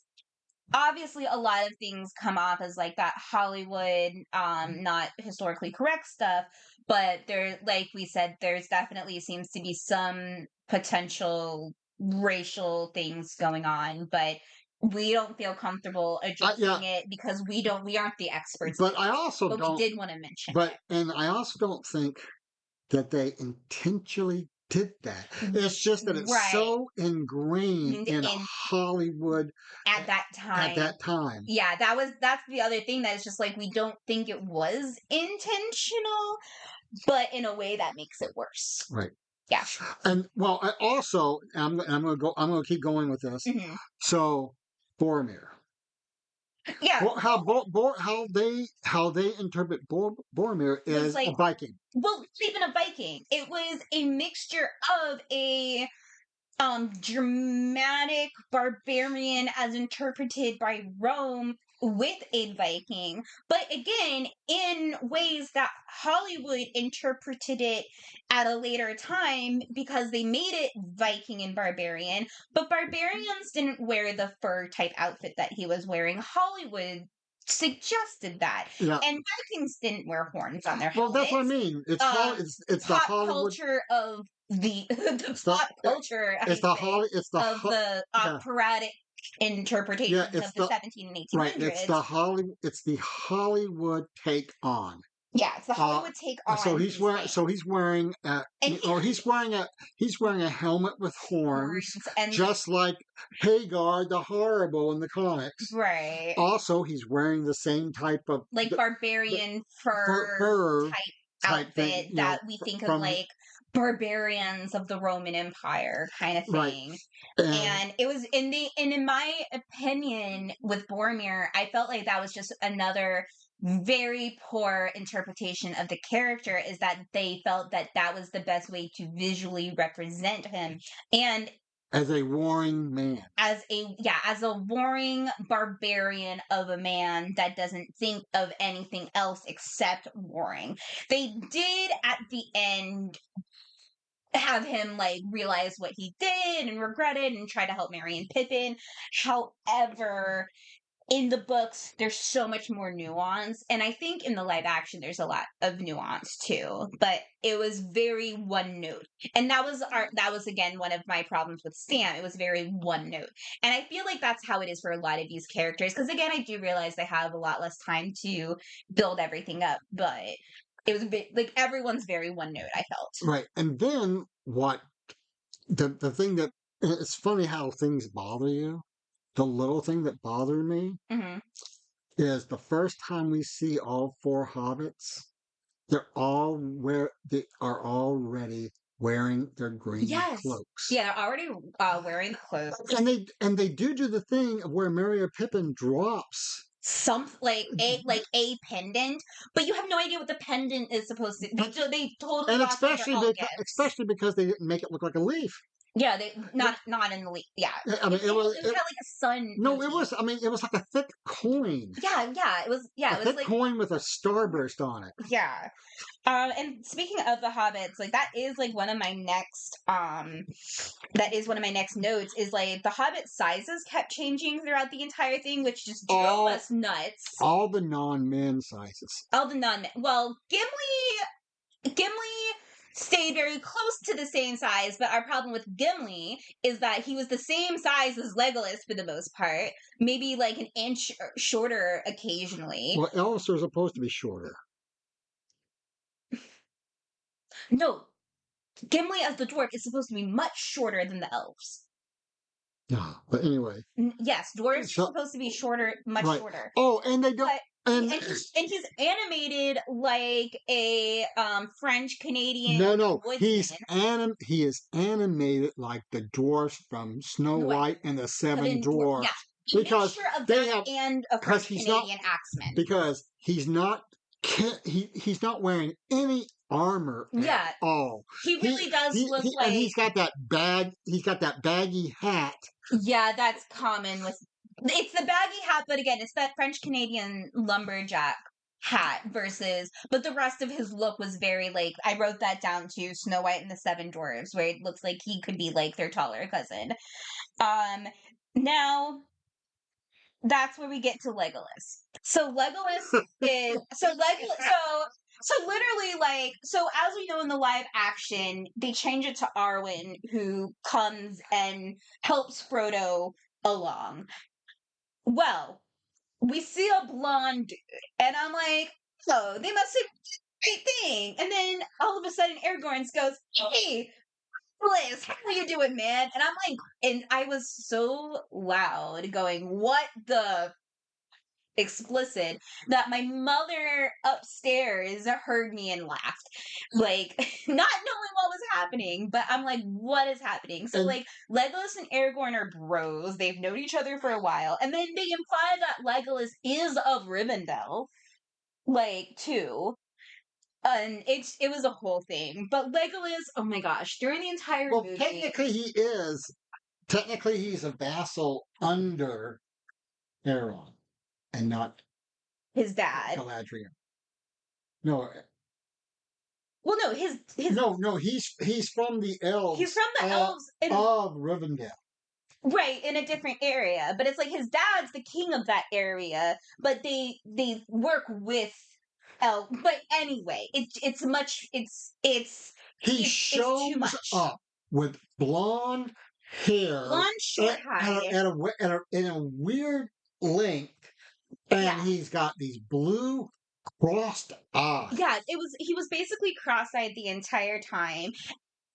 obviously a lot of things come off as like that Hollywood not historically correct stuff, but there, like we said, there's definitely seems to be some potential racial things going on, but we don't feel comfortable addressing it because we aren't the experts But in I it. also But we don't. did want to mention But it. and I also don't think that they intentionally did that. It's just that it's Right. so ingrained in In Hollywood at that at time. that time. Yeah, that's the other thing that is just like we don't think it was intentional, but in a way that makes it worse. Right. Yeah. And well, I also I'm gonna go. I'm gonna keep going with this. Hmm. So Boromir. Yeah. How they interpret Boromir Was is a like, Viking. well, even a Viking. It was a mixture of a dramatic barbarian as interpreted by Rome with a Viking, but again in ways that Hollywood interpreted it at a later time because they made it Viking and barbarian, but barbarians didn't wear the fur type outfit that he was wearing. Hollywood suggested that, Yeah. and Vikings didn't wear horns on their Well, that's what I helmets. mean. um It's the Pop Hollywood. culture of the It's the pop culture, it's I the say, Holly. It's the of the yeah. operatic Yeah, interpretations of it's the the 17 and right. It's 1800s. the It's the Hollywood take on. Yeah, it's the Uh, Hollywood take on so these things. he's wearing And he he's wearing a helmet with horns, horns and just like Hagar the Horrible in the comics. right, Also, he's wearing the same type of like the barbarian fur fur type type thing, outfit that we think of from like barbarians of the Roman Empire kind of right. thing. And And it was in my opinion with Boromir, I felt like that was just another very poor interpretation of the character, is that they felt that that was the best way to visually represent him, and as a warring man. as a warring barbarian of a man that doesn't think of anything else except warring. They did at the end have him like realize what he did and regret it and try to help Merry and Pippin. However, in the books, there's so much more nuance, and I think in the live action, there's a lot of nuance too. But it was very one note, and that was again one of my problems with Sam. It was very one note, and I feel like that's how it is for a lot of these characters. Because again, I do realize they have a lot less time to build everything up, but it was a bit like everyone's very one note. I felt. Right. And then what the thing that it's funny how things bother you. The little thing that bothered me Hmm. is the first time we see all four hobbits, they are already wearing their green Yes. cloaks. Yeah, they're already wearing the clothes. And they do the thing of where Merry or Pippin drops. Some like a pendant, but you have no idea what the pendant is supposed to. They totally And lost all their elegance. especially because they didn't make it look like a leaf. Yeah, they not in the leaf. Yeah, I mean, it had like a sun. no, it motif. was. I mean, it was like a thick coin. Yeah, it was. Yeah, A it was thick like coin with a starburst on it. yeah. And speaking of the hobbits, like that is like one of my next that is one of my next notes, is like the hobbit sizes kept changing throughout the entire thing, which just drove us nuts. All the non-men sizes. All the non well, Gimli stayed very close to the same size, but our problem with Gimli is that he was the same size as Legolas for the most part, maybe like an inch shorter occasionally. Well, elves are supposed to be shorter. No, Gimli as the dwarf is supposed to be much shorter than the elves. Yeah, but anyway. Yes, dwarves So- are supposed to be shorter, much Right. shorter. Oh, and they don't. But And he's animated like a French Canadian no, woodsman. he is animated like the dwarfs from Snow Right. White and the Seven Seven Dwarfs. Yeah, Because mixture of they that have and a because French Canadian accent. because he's not he's not wearing any armor Yeah. at all. He really does look like. And he's got that baggy hat. Yeah, that's common with. It's the baggy hat, but again, it's that French Canadian lumberjack hat versus. But the rest of his look was very like, I wrote that down to Snow White and the Seven Dwarves, where it looks like he could be like their taller cousin. Now that's where we get to Legolas. So Legolas is so literally like as we know in the live action, they change it to Arwen, who comes and helps Frodo along. Well, we see a blonde dude, and I'm like, oh, they must have done a great thing. And then all of a sudden Aragorn goes, hey, Liz, how are you doing, man? And I'm like, and I was so loud going, what the explicit, that my mother upstairs heard me and laughed. Like, not knowing what was happening, but I'm like, what is happening? So, And like, Legolas and Aragorn are bros. They've known each other for a while. And then they imply that Legolas is of Rivendell, like, too. And it was a whole thing. But Legolas, oh my gosh, during the entire well, movie, technically he's a vassal under Aaron and not his dad. Galadriel. No, Well, no, his no, he's from the he's elves from the elves and of Rivendell. right in a different area, but it's like his dad's the king of that area, but they work with elf. But anyway, it's much He it's too shows much. up with blonde hair Blonde, short hair. at a weird length, and Yeah. he's got these blue crossed eyes. Yeah, he was basically cross-eyed the entire time.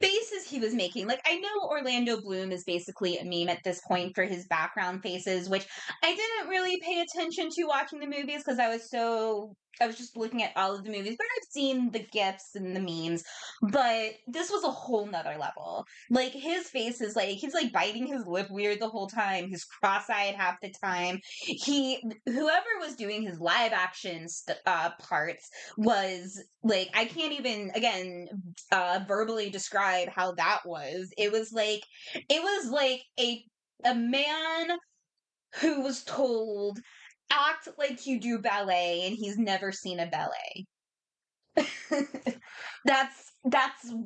Faces he was making. Like, I know Orlando Bloom is basically a meme at this point for his background faces, which I didn't really pay attention to watching the movies because I was just looking at all of the movies, but I've seen the gifs and the memes. But this was a whole nother level. Like, his face is like, he's like biting his lip weird the whole time. He's cross eyed half the time. Whoever was doing his live action parts was like, I can't even, again, verbally describe how that was. It was like a man who was told act like you do ballet and he's never seen a ballet.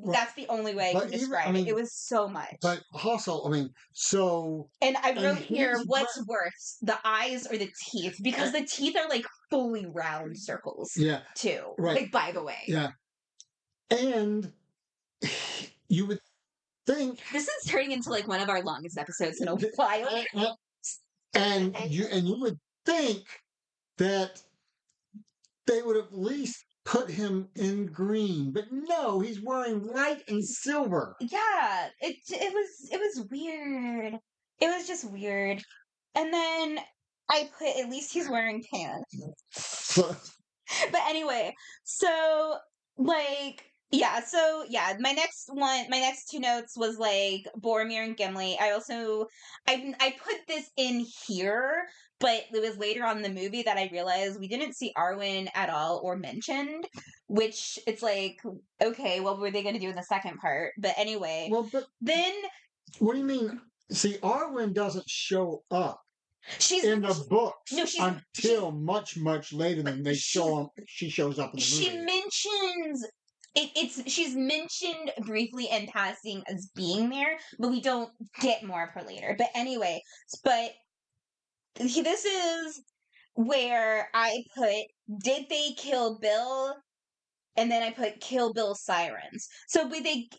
Well, That's the only way I can but even I describe it. It mean, was so much. but also I mean, so And I and wrote here, he's what's worse, the eyes or the teeth? Because the teeth are like fully round circles, yeah, too. right, Like, by the way. yeah, and you would think This is turning into like one of our longest episodes in a while. and you would think that they would at least put him in green, but no, he's wearing white and silver. Yeah, it was weird. It was just weird. And then I put at least he's wearing pants. So, But anyway, so like yeah, my next two notes was like Boromir and Gimli. I put this in here, but it was later on in the movie that I realized we didn't see Arwen at all or mentioned, which it's like, okay, what were they going to do in the second part? But anyway, well, but then what do you mean? See, Arwen doesn't show up she's in the books no, she's until much, much later but than they show him. She shows up in the she movie. mentions she's mentioned briefly in passing as being there, but we don't get more of her later. But anyway, but this is where I put, did they kill Bill? And then I put Kill Bill Sirens. So but they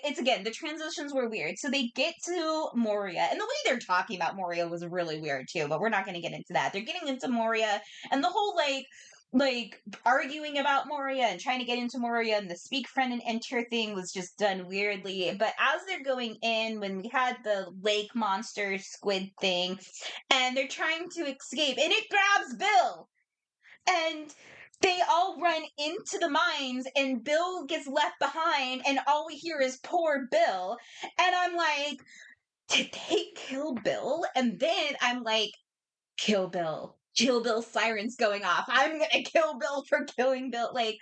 it's again, the transitions were weird. So they get to Moria, and the way they're talking about Moria was really weird too, but we're not gonna get into that. They're getting into Moria and the whole like arguing about Moria and trying to get into Moria and the speak friend and enter thing was just done weirdly. But as they're going in, when we had the lake monster squid thing, and they're trying to escape, and it grabs Bill and they all run into the mines and Bill gets left behind and all we hear is poor Bill and I'm like, did they kill Bill? And then I'm like, kill Bill sirens going off, I'm gonna kill Bill for killing Bill. Like,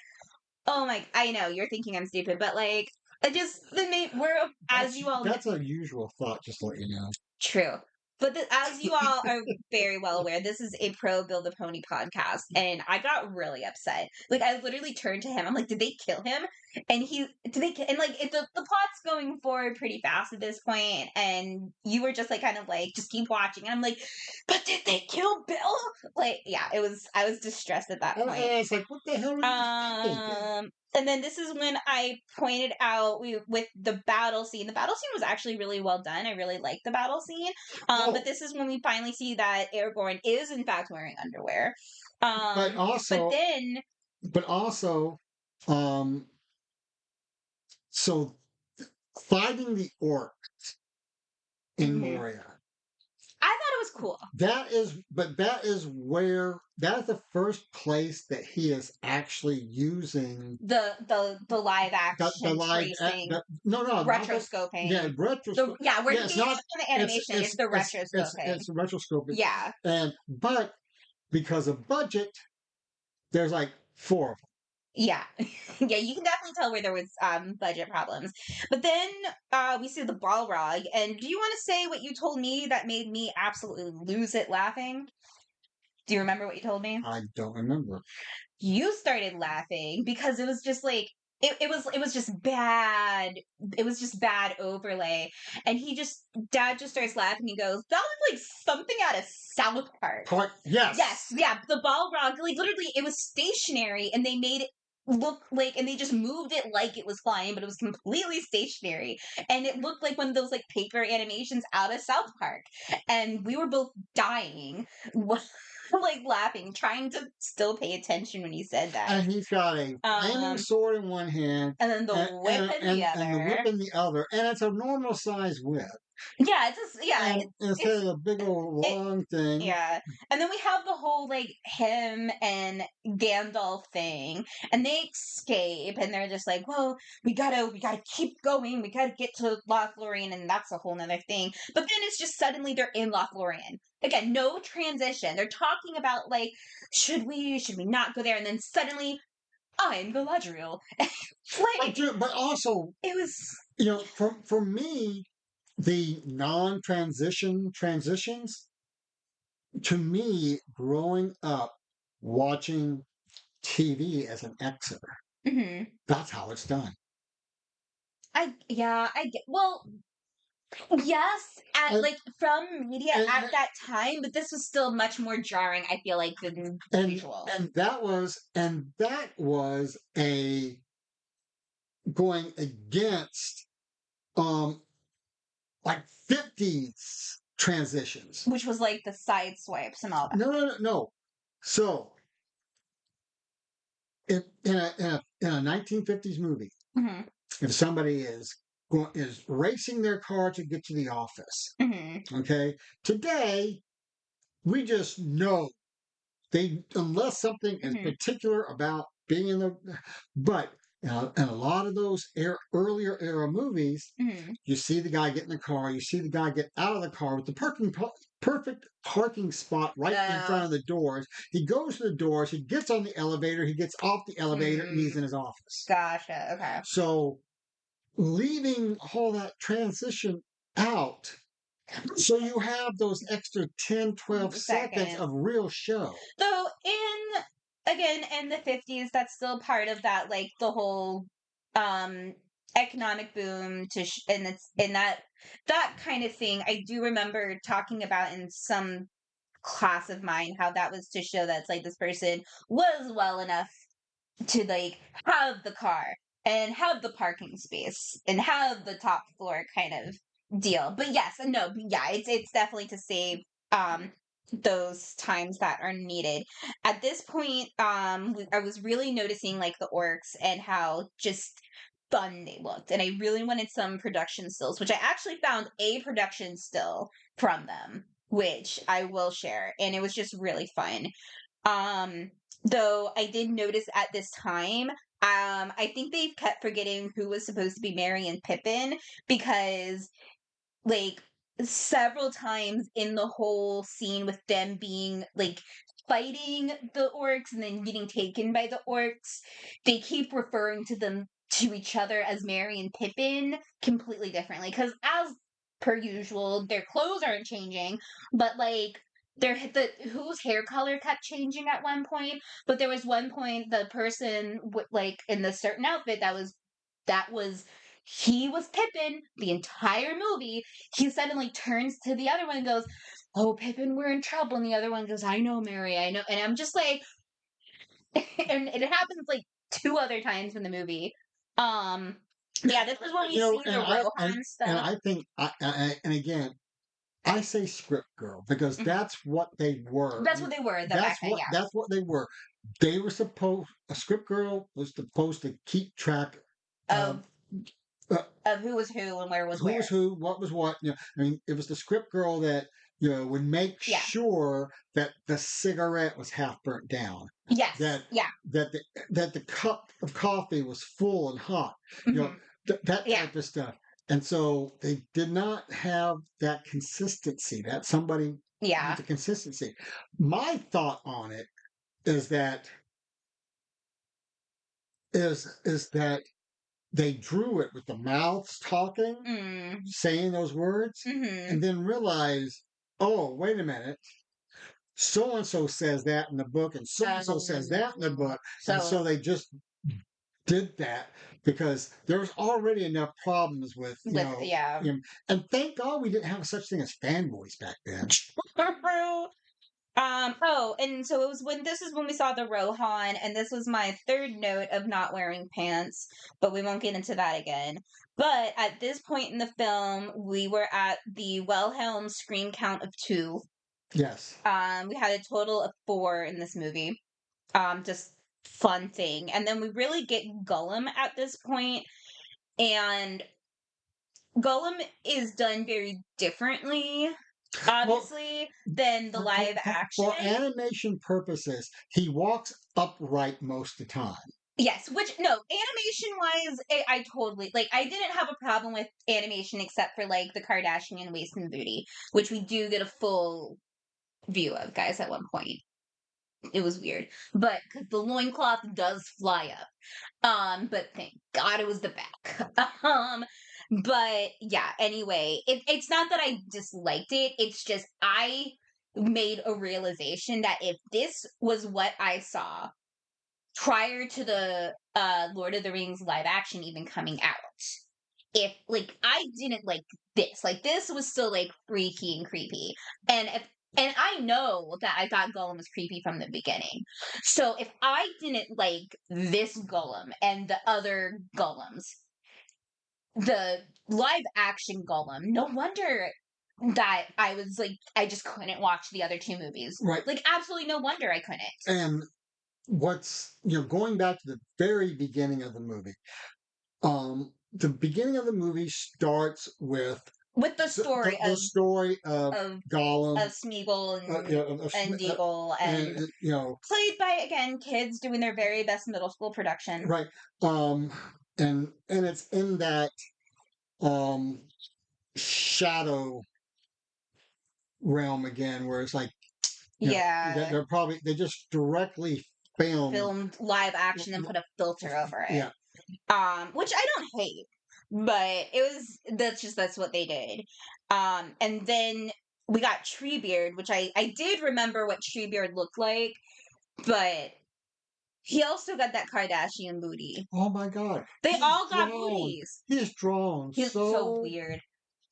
oh my, I know you're thinking I'm stupid, but like, I just we're, as you all know, That's a usual thought, just to let you know. true. But as you all are very well aware, this is a pro Bill the Pony podcast, and I got really upset. Like, I literally turned to him. I'm like, "Did they kill him?" And and like, the plot's going forward pretty fast at this point, and you were just like, kind of like, just keep watching. And I'm like, "But did they kill Bill?" Like, yeah, it was. I was distressed at that point. And it's like, what the hell are you thinking? And then this is when I pointed out with the battle scene. The battle scene was actually really well done. I really liked the battle scene. But this is when we finally see that Aragorn is in fact wearing underwear. But But also, then but also, um, so fighting the orc in Mhm. Moria. I thought it was cool. That is where that is the first place that he is actually using The live the action live. tracing, No, no, not the yeah rotoscoping. retroscope. Yeah, we're Yeah, it's getting not. away from the animation. It's the rotoscoping. It's rotoscoping, Yeah. and but because of budget, there's like four of Yeah. Yeah, you can definitely tell where there was budget problems. But then we see the Balrog, and do you want to say what you told me that made me absolutely lose it laughing? Do you remember what you told me? them. I don't remember. You started laughing because it was just like it was just bad. It was just bad overlay. And dad just starts laughing and goes, that was like something out of South Park. Yes, Yes. yeah, the Balrog, like literally it was stationary and they made it look like, and they just moved it like it was flying, but it was completely stationary. And it looked like one of those like paper animations out of South Park. And we were both dying. Like laughing, trying to still pay attention when he said that. And he's got a flaming Um, sword in one hand and then the whip in the and the whip other. in the other, and it's a normal size whip. Yeah, it's just, yeah, And instead it's of a big old it, long thing, yeah. And then we have the whole like him and Gandalf thing, and they escape, and they're just like, "Well, we gotta keep going. We gotta get to Lothlorien," and that's a whole nother thing. But then it's just suddenly they're in Lothlorien again. No transition. They're talking about like, should we not go there? And then suddenly, I'm Galadriel. Like but also, it was. for me, the non-transition transitions to me growing up watching TV as an exer, Mhm. that's how it's done. I get, well, yes, at And like from media and at that time, but this was still much more jarring, I feel like, than and usual. that was a going against um like 50s transitions. Which was like the side swipes and all that. No, no, no, no. So in a 1950s movie, Hmm. if somebody is racing their car to get to the office, Hmm. okay, today we just know they unless something is Hmm. particular about being in the but in a lot of those earlier era movies, Hmm. you see the guy get in the car, you see the guy get out of the car with the perfect parking spot right in front of the doors. He goes to the doors, he gets on the elevator, he gets off the elevator, and he's in his office. Gotcha. Okay. So leaving all that transition out, so you have those extra 10, 12 seconds Seconds. of real show. Though in the 50s, that's still part of that, like the whole um economic boom and it's in that kind of thing. I do remember talking about in some class of mine how that was to show that it's like this person was well enough to like have the car and have the parking space and have the top floor kind of deal. But yes, and no, yeah, it's definitely to save those times that are needed. At this point, I was really noticing like the orcs and how just fun they looked, and I really wanted some production stills, which I actually found a production still from them, which I will share, and it was just really fun. Though I did notice at this time, I think they've kept forgetting who was supposed to be Merry and Pippin because, like, several times in the whole scene with them being like fighting the orcs and then getting taken by the orcs, they keep referring to them to each other as Merry and Pippin completely differently. Because as per usual, their clothes aren't changing, but like whose hair color kept changing at one point. But there was one point the person like in the certain outfit that was he was Pippin the entire movie. He suddenly turns to the other one and goes, "Oh, Pippin, we're in trouble." And the other one goes, "I know, Mary, I know." And I'm just like, and it happens like two other times in the movie. Um, yeah, this is when we see And the Rohan and stuff. I think and again, I say script girl because Mhm. that's what they were. That's what they were the back then, yeah. That's what they were. A script girl was supposed to keep track of Of of who was who and where was who was where. who, what was what. I mean, it was the script girl that would make Yeah. sure that the cigarette was half burnt down, Yes. that Yeah. that the cup of coffee was full and hot, Hmm. that Yeah. type of stuff. And so they did not have that consistency. That somebody Yeah. with the consistency. My thought on it is that is that they drew it with the mouths talking, Mm. saying those words, Hmm. and then realize, oh, wait a minute, so and so says that in the book, and so and so says that in the book, and So so they just did that because there's already enough problems with with yeah. and thank God we didn't have such thing as fanboys back then. Oh, and so it was when this is when we saw the Rohan, and this was my third note of not wearing pants, but we won't get into that again. But at this point in the film, we were at the Wilhelm scream count of 2. Yes. We had a total of 4 in this movie. Just fun thing. And then we really get Gollum at this point, and Gollum is done very differently, Well, obviously, than the live for action. animation purposes, he walks upright most of the time. Yes, which no, animation wise, I totally like. I didn't have a problem with animation except for like the Kardashian waist and booty, which we do get a full view of, guys. At one point, it was weird, but 'cause the loincloth does fly up. But thank God it was the back. But yeah. Anyway, it's not that I disliked it. It's just I made a realization that if this was what I saw prior to the Lord of the Rings live action even coming out, if like I didn't like this was still like freaky and creepy. And I know that I thought Gollum was creepy from the beginning. So if I didn't like this Gollum and the other Gollums, the live action Gollum, no wonder that I was like I just couldn't watch the other 2 movies. Right. Like absolutely no wonder I couldn't. And what's going back to the very beginning of the movie. The beginning of the movie starts with With the story the story of Gollum, Smeagol and Sm- Deagle, and and played by again kids doing their very best middle school production. right, and it's in that um shadow realm again, where it's like Yeah, they're probably they just directly filmed. filmed live action and put a filter over it. Yeah, Which I don't hate, but it was that's what they did. And then we got Treebeard, which I did remember what Treebeard looked like, but he also got that Kardashian booty. oh my God, They he's all got drawn. booties. He's drawn He's so weird.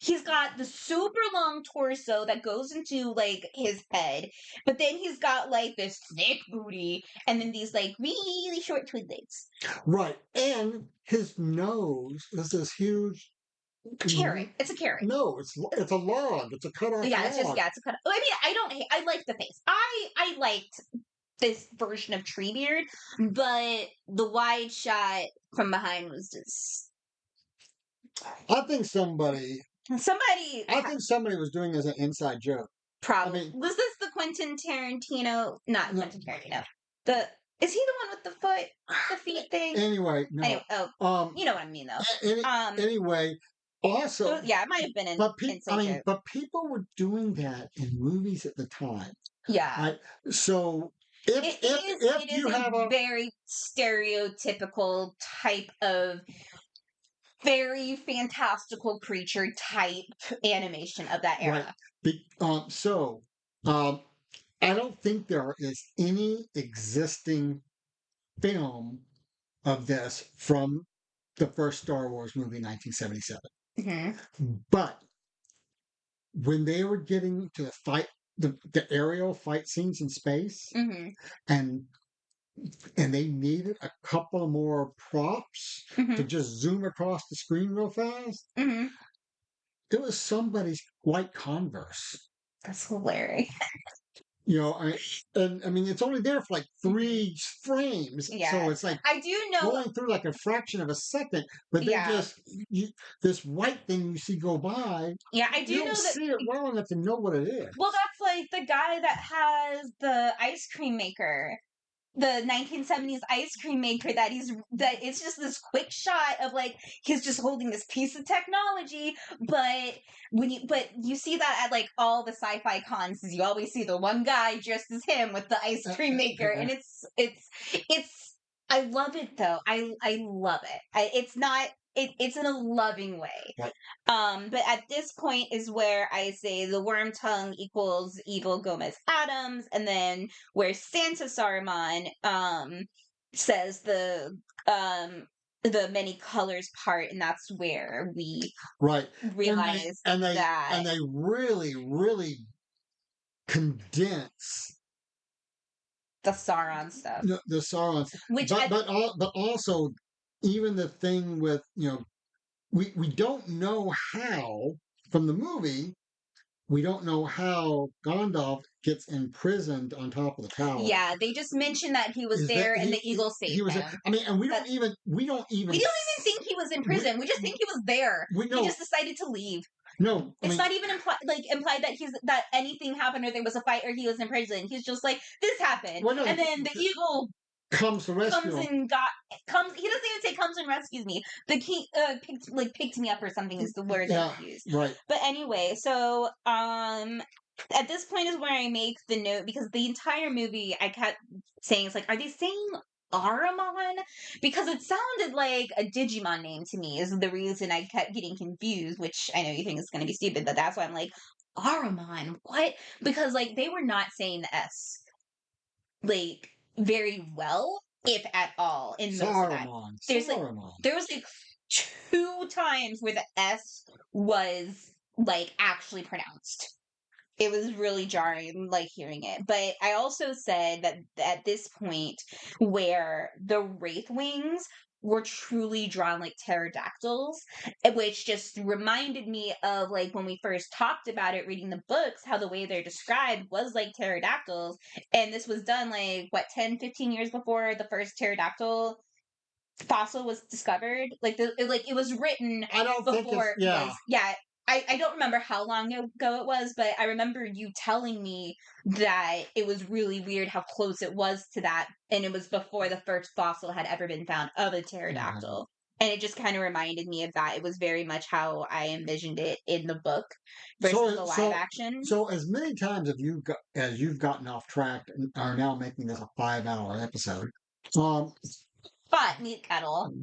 He's got the super long torso that goes into like his head, but then he's got like this thick booty and then these like really short twin legs. right, and his nose is this huge. Carrot. It's a carrot. No, it's a log. It's a cut off Yeah, it's just log. it's a cut. I mean, I don't hate. I like the face. I liked this version of Treebeard, but the wide shot from behind was just I think somebody. somebody. I think somebody was doing as an inside joke. Probably I mean, was this the Quentin Tarantino? Not no, Quentin Tarantino. The is he the one with the foot, the feet thing? anyway, no. Anyway, oh, you know what I mean though. Anyway, also, Yeah, it might have been an inside joke. but people were doing that in movies at the time. Yeah, Right? So if it you is have a a very stereotypical type of very fantastical creature type animation of that right, era. so um, I don't think there is any existing film of this from the first Star Wars movie, 1977. Mm-hmm. But when they were getting to the aerial fight scenes in space, Mm-hmm. and they needed a couple more props to Mm-hmm. just zoom across the screen real fast, Mm-hmm. it was somebody's white Converse. That's hilarious. and I mean, it's only there for like Mhm. 3 frames, so Yeah. it's like I do know. going through like a fraction of a second, but they Yeah. just this white thing you see go by, Yeah, I you do don't know that. see it well enough to know what it Well, is. that's like the guy that has the ice cream maker, the 1970s ice cream maker, that it's just this quick shot of like he's just holding this piece of technology. But you see that at like all the sci-fi cons, you always see the one guy dressed as him with the ice Uh, cream maker, uh, and it's I love it though. I love it. It's not it's in a loving way. Like, But at this point is where I say the worm tongue equals evil Gomez Adams, and then where Santa Saruman says the many colors part, and that's where we right, and they realize and they that and they really condense the Sauron stuff, the Sauron, which but also even the thing with we don't know how from the movie. We don't know how Gandalf gets imprisoned on top of the tower. yeah, they just mentioned that he was Is that there and the eagle he saved was? him. I mean, and That we don't we even don't even think he was in we prison. We just think he was there. we He know just decided to leave. no. I It's mean, not even implied that he's that anything happened or there was a fight or he was in prison. He's just like this happened, well, no, and then the eagle comes to rescue comes him. and comes. He doesn't even say comes and rescues me. The king picked me up or something is the word that Yeah, he used. right. But anyway, so at this point is where I make the note because the entire movie I kept saying it's like, are they saying Aramon? Because it sounded like a Digimon name to me is the reason I kept getting confused, which I know you think is gonna be stupid, but that's why I'm like, Aramon, what? Because like they were not saying the S like very well, if at all, in most of that. Saruman, There's like Saruman. there was like 2 times where the S was like actually pronounced. It was really jarring, like hearing it. But I also said that at this point, where the Wraith Wings were truly drawn like pterodactyls, which just reminded me of like when we first talked about it, reading the books, how the way they're described was like pterodactyls. And this was done like, what, 10-15 years before the first pterodactyl fossil was discovered. Like it was written I don't think before it's it was, yeah. I don't remember how long ago it was, but I remember you telling me that it was really weird how close it was to that, and it was before the first fossil had ever been found of a Mhm. pterodactyl. And it just kind of reminded me of that. It was very much how I envisioned it in the book versus So the live so action. so as many times as you've gotten off track and are now making this a 5-hour episode. Um, But meat kettle.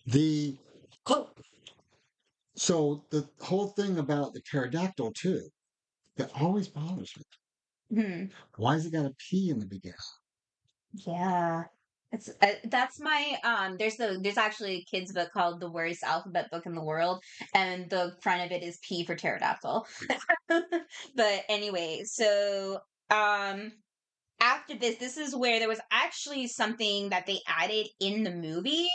the so the whole thing about the pterodactyl too that always bothers me. Hmm. Why has it got a P in the beginning? Yeah. It's that's my there's actually a kids book called The Worst Alphabet Book in the World, and the front of it is P for pterodactyl. But anyway, so um after this is where there was actually something that they added in the movie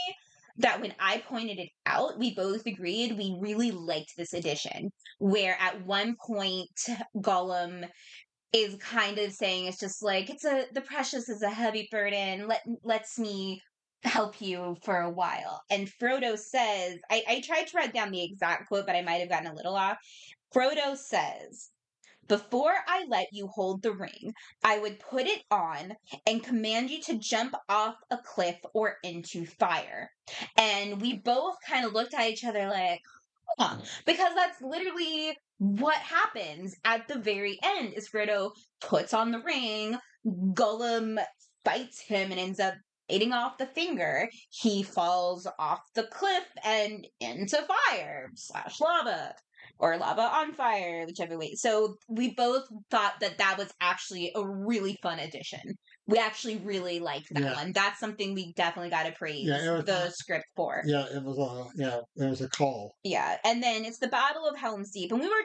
that when I pointed it out, we both agreed we really liked this addition. Where at one point Gollum is kind of saying it's just like the precious is a heavy burden. Lets me help you for a while. And Frodo says, I tried to write down the exact quote, but I might have gotten a little off. Frodo says, before I let you hold the ring, I would put it on and command you to jump off a cliff or into fire. And we both kind of looked at each other like, huh. Because that's literally what happens at the very end is Frodo puts on the ring, Gollum fights him and ends up eating off the finger. He falls off the cliff and into fire / lava. Or lava on fire, whichever way. So we both thought that that was actually a really fun addition. We actually really liked that Yeah, one. That's something we definitely got to praise yeah, it was. the script for. Yeah, it was a call. Yeah, and then it's the Battle of Helm's Deep, and we were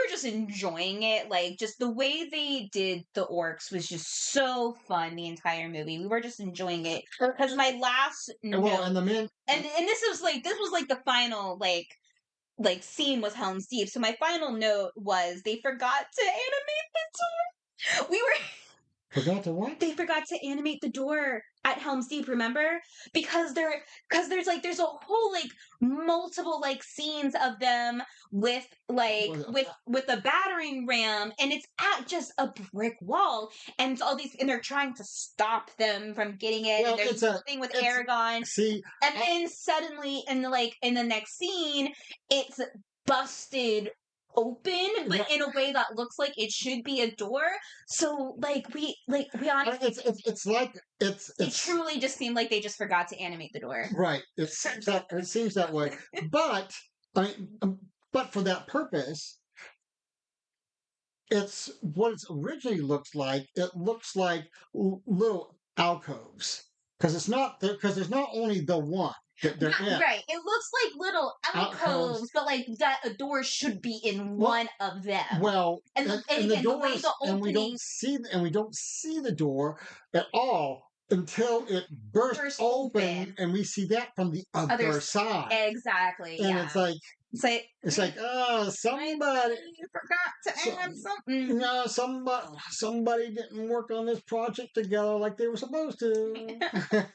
just enjoying it. Like, just the way they did the orcs was just so fun. The entire movie, we were just enjoying it. Because my last Well, note, and the men. and this was like the final like scene was Helm's Deep. So my final note was they forgot to animate the tour. Forgot to what? They forgot to animate the door at Helm's Deep, remember? Because there's a whole like multiple like scenes of them with like Well, with a battering ram, and it's at just a brick wall, and it's all these, and they're trying to stop them from getting it, well, and there's this thing with it's Aragon, see, and then suddenly in the next scene, it's busted open, but yeah, in a way that looks like it should be a door. So we honestly, it's like it it's truly just seemed like they just forgot to animate the door. right. It seems that way, but I mean, but for that purpose, it's what it originally looks like. It looks like little alcoves because it's not because there's not only the one that they're in Right. It looks like little alcoves. alcoves, but like that a door should be in Well, one of them. well, And and the again, the way doors, the opening and we don't see the door at all until it bursts burst open, open, and we see that from the other others side, exactly, and yeah. it's like oh somebody. I forgot to add So, something. no, somebody didn't work on this project together like they were supposed to.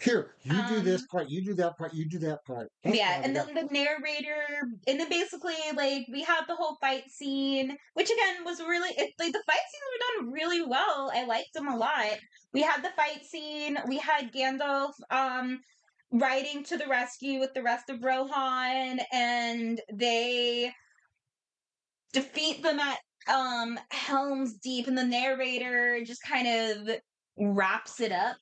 Here, you do this um part, you do that part, you do that part. That's Yeah, why we and got. then the narrator, and then basically like we have the whole fight scene, which again was really like the fight scenes were done really well. I liked them a lot. We had the fight scene. We had Gandalf riding to the rescue with the rest of Rohan, and they defeat them at Helm's Deep, and the narrator just kind of wraps it up.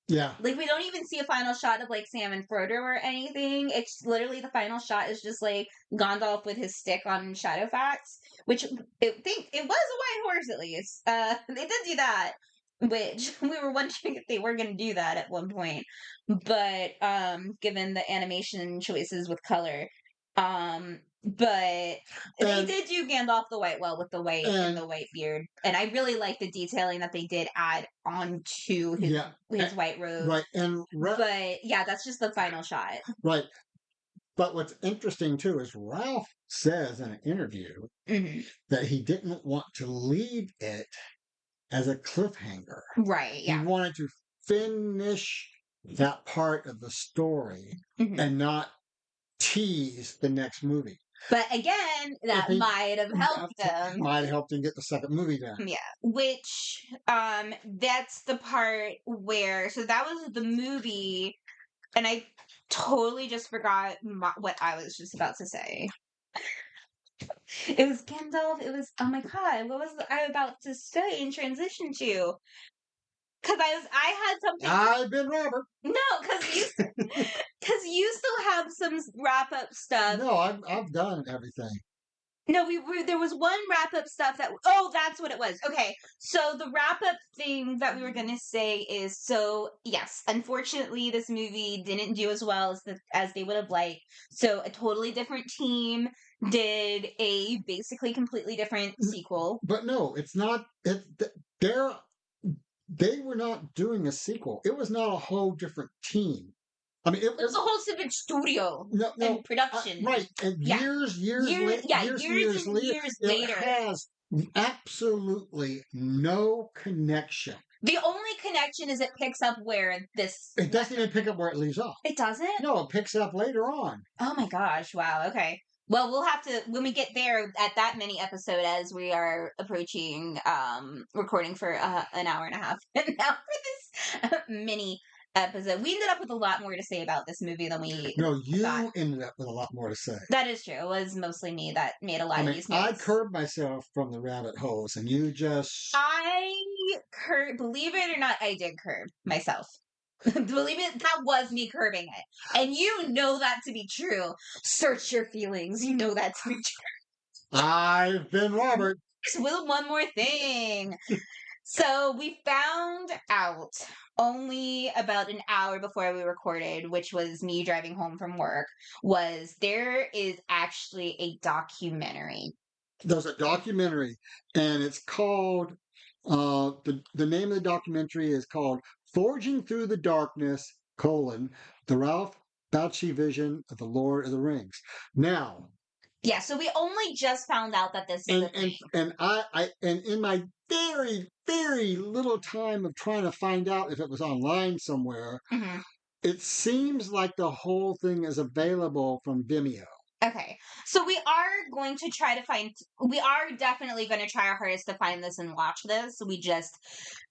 Yeah, Like we don't even see a final shot of like Sam and Frodo or anything. It's literally the final shot is just like Gandalf with his stick on Shadowfax, which it was a white horse at least. They did do that, which we were wondering if they were going to do that at one point, but given the animation choices with color, but they and did do Gandalf the White Well with the white and and the white beard, and I really like the detailing that they did add onto yeah, his white robe. right, But yeah, that's just the final shot. right. But what's interesting too is Ralph says in an interview Hmm. that he didn't want to leave it as a cliffhanger. Right. He Yeah. wanted to finish that part of the story Hmm. and not tease the next movie. But again, If that he might have helped them. might have helped him get the second movie done. Yeah. Which that's the part where, so that was the movie, and I totally just forgot what I was just about to say. It was Gandalf. It was, oh my god, what was I about to say and transition to? Because I had something. I've been Robert. No, because you still have some wrap up stuff. No, I've done everything. No, there was one wrap up stuff that, oh, that's what it was. Okay, so the wrap up thing that we were gonna say is, so yes, unfortunately, this movie didn't do as well as they would have liked. So a totally different team did a basically completely different sequel. But no, it's not. They're they were not doing a sequel. It was not a whole different team. I mean, It was a whole civic studio no, and production. right. And Yeah. years Years and years it later. has absolutely no connection. The only connection is it picks up where this. It doesn't even pick up where it leaves off. It doesn't? No, it picks up later on. Oh my gosh, wow, okay. Well, we'll have to, when we get there at that mini episode, as we are approaching recording for an hour and a half now for this mini episode. We ended up with a lot more to say about this movie than we No, you thought. ended up with a lot more to say. That is true. It was mostly me that made a lot I of mean, these notes. I curbed myself from the rabbit holes, and you just. Believe it or not, I did curb myself. Believe it, that was me curbing it. And you know that to be true. Search your feelings. You know that to be true. I've been Robert. Will one more thing. So we found out only about an hour before we recorded, which was me driving home from work, was there is actually a documentary. There's a documentary, and it's called. The name of the documentary is called "Forging Through the Darkness: The Ralph Bakshi Vision of the Lord of the Rings." Now, yeah, so we only just found out that this is a thing. And in my very, very little time of trying to find out if it was online somewhere. Mhm. It seems like the whole thing is available from Vimeo. Okay. So we are going to try to find, we are definitely going to try our hardest to find this and watch this. We just,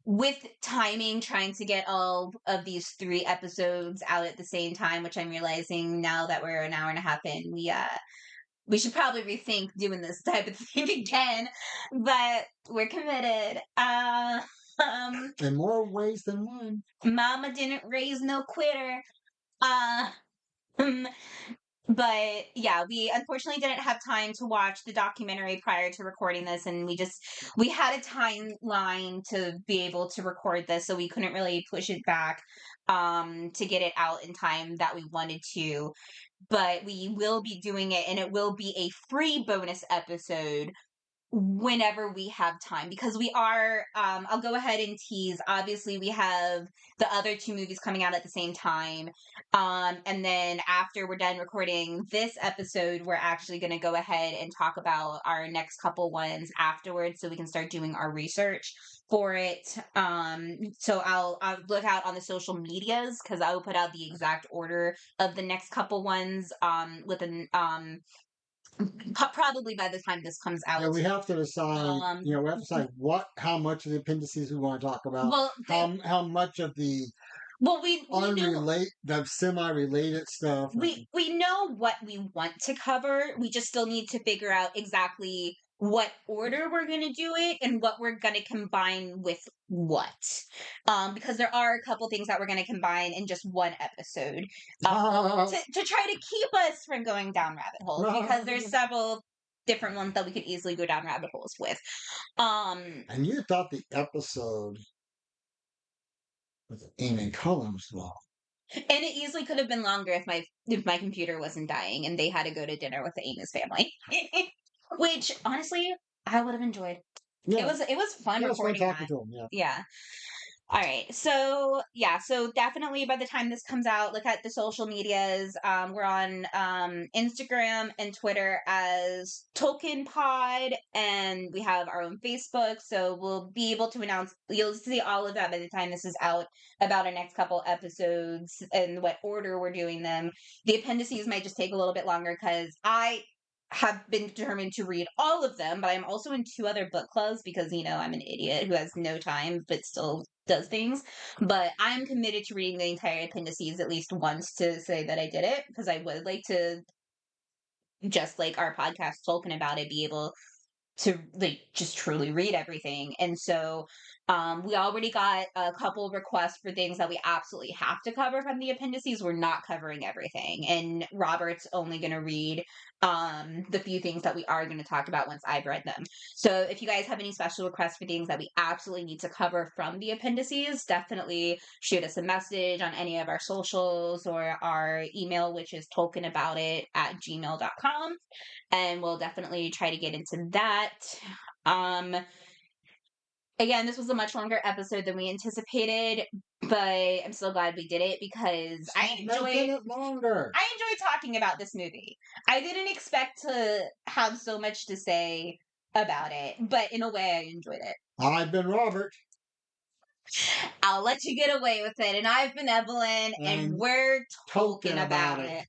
with timing, trying to get all of these 3 episodes out at the same time, which I'm realizing now that we're an hour and a half in, we should probably rethink doing this type of thing again, but we're committed. In more ways than one. Mama didn't raise no quitter. Uh, but yeah, we unfortunately didn't have time to watch the documentary prior to recording this, and we had a timeline to be able to record this, so we couldn't really push it back to get it out in time that we wanted to. But we will be doing it, and it will be a free bonus episode whenever we have time, because we are I'll go ahead and tease, obviously we have the other 2 movies coming out at the same time, and then after we're done recording this episode, we're actually going to go ahead and talk about our next couple ones afterwards, so we can start doing our research for it. So I'll look out on the social medias, because I will put out the exact order of the next couple ones within probably by the time this comes Yeah, out. we have to decide. Um, We have to decide how much of the appendices we want to talk about. well, How much of the we know the semi-related stuff. we know what we want to cover. We just still need to figure out exactly what order we're going to do it and what we're going to combine with what. Because there are a couple things that we're going to combine in just one episode, to try to keep us from going down rabbit holes, because there's several different ones that we could easily go down rabbit holes with. And you thought the episode with Amy Cullen was long. And it easily could have been longer if my computer wasn't dying and they had to go to dinner with the Amos family. Which honestly, I would have enjoyed. Yeah, It was fun yeah, it was fun recording talking that. to him. Yeah. Yeah. All right. So yeah, so definitely by the time this comes out, look at the social medias. We're on Instagram and Twitter as Tolkien Pod, and we have our own Facebook. So we'll be able to announce. You'll see all of that by the time this is out, about our next couple episodes and what order we're doing them. The appendices might just take a little bit longer, because I have been determined to read all of them, but I'm also in 2 other book clubs, because I'm an idiot who has no time but still does things. But I'm committed to reading the entire appendices at least once to say that I did it, because I would like to, just like our podcast talking about it, be able to just truly read everything. And so we already got a couple requests for things that we absolutely have to cover from the appendices. We're not covering everything, and Robert's only going to read the few things that we are going to talk about once I've read them. So if you guys have any special requests for things that we absolutely need to cover from the appendices, definitely shoot us a message on any of our socials or our email, which is tolkienaboutit@gmail.com, and we'll definitely try to get into that. Again, this was a much longer episode than we anticipated, but I'm so glad we did it, because Making it longer. I enjoy talking about this movie. I didn't expect to have so much to say about it, but in a way I enjoyed it. I've been Robert. I'll let you get away with it. And I've been Evelyn, and we're talking about it.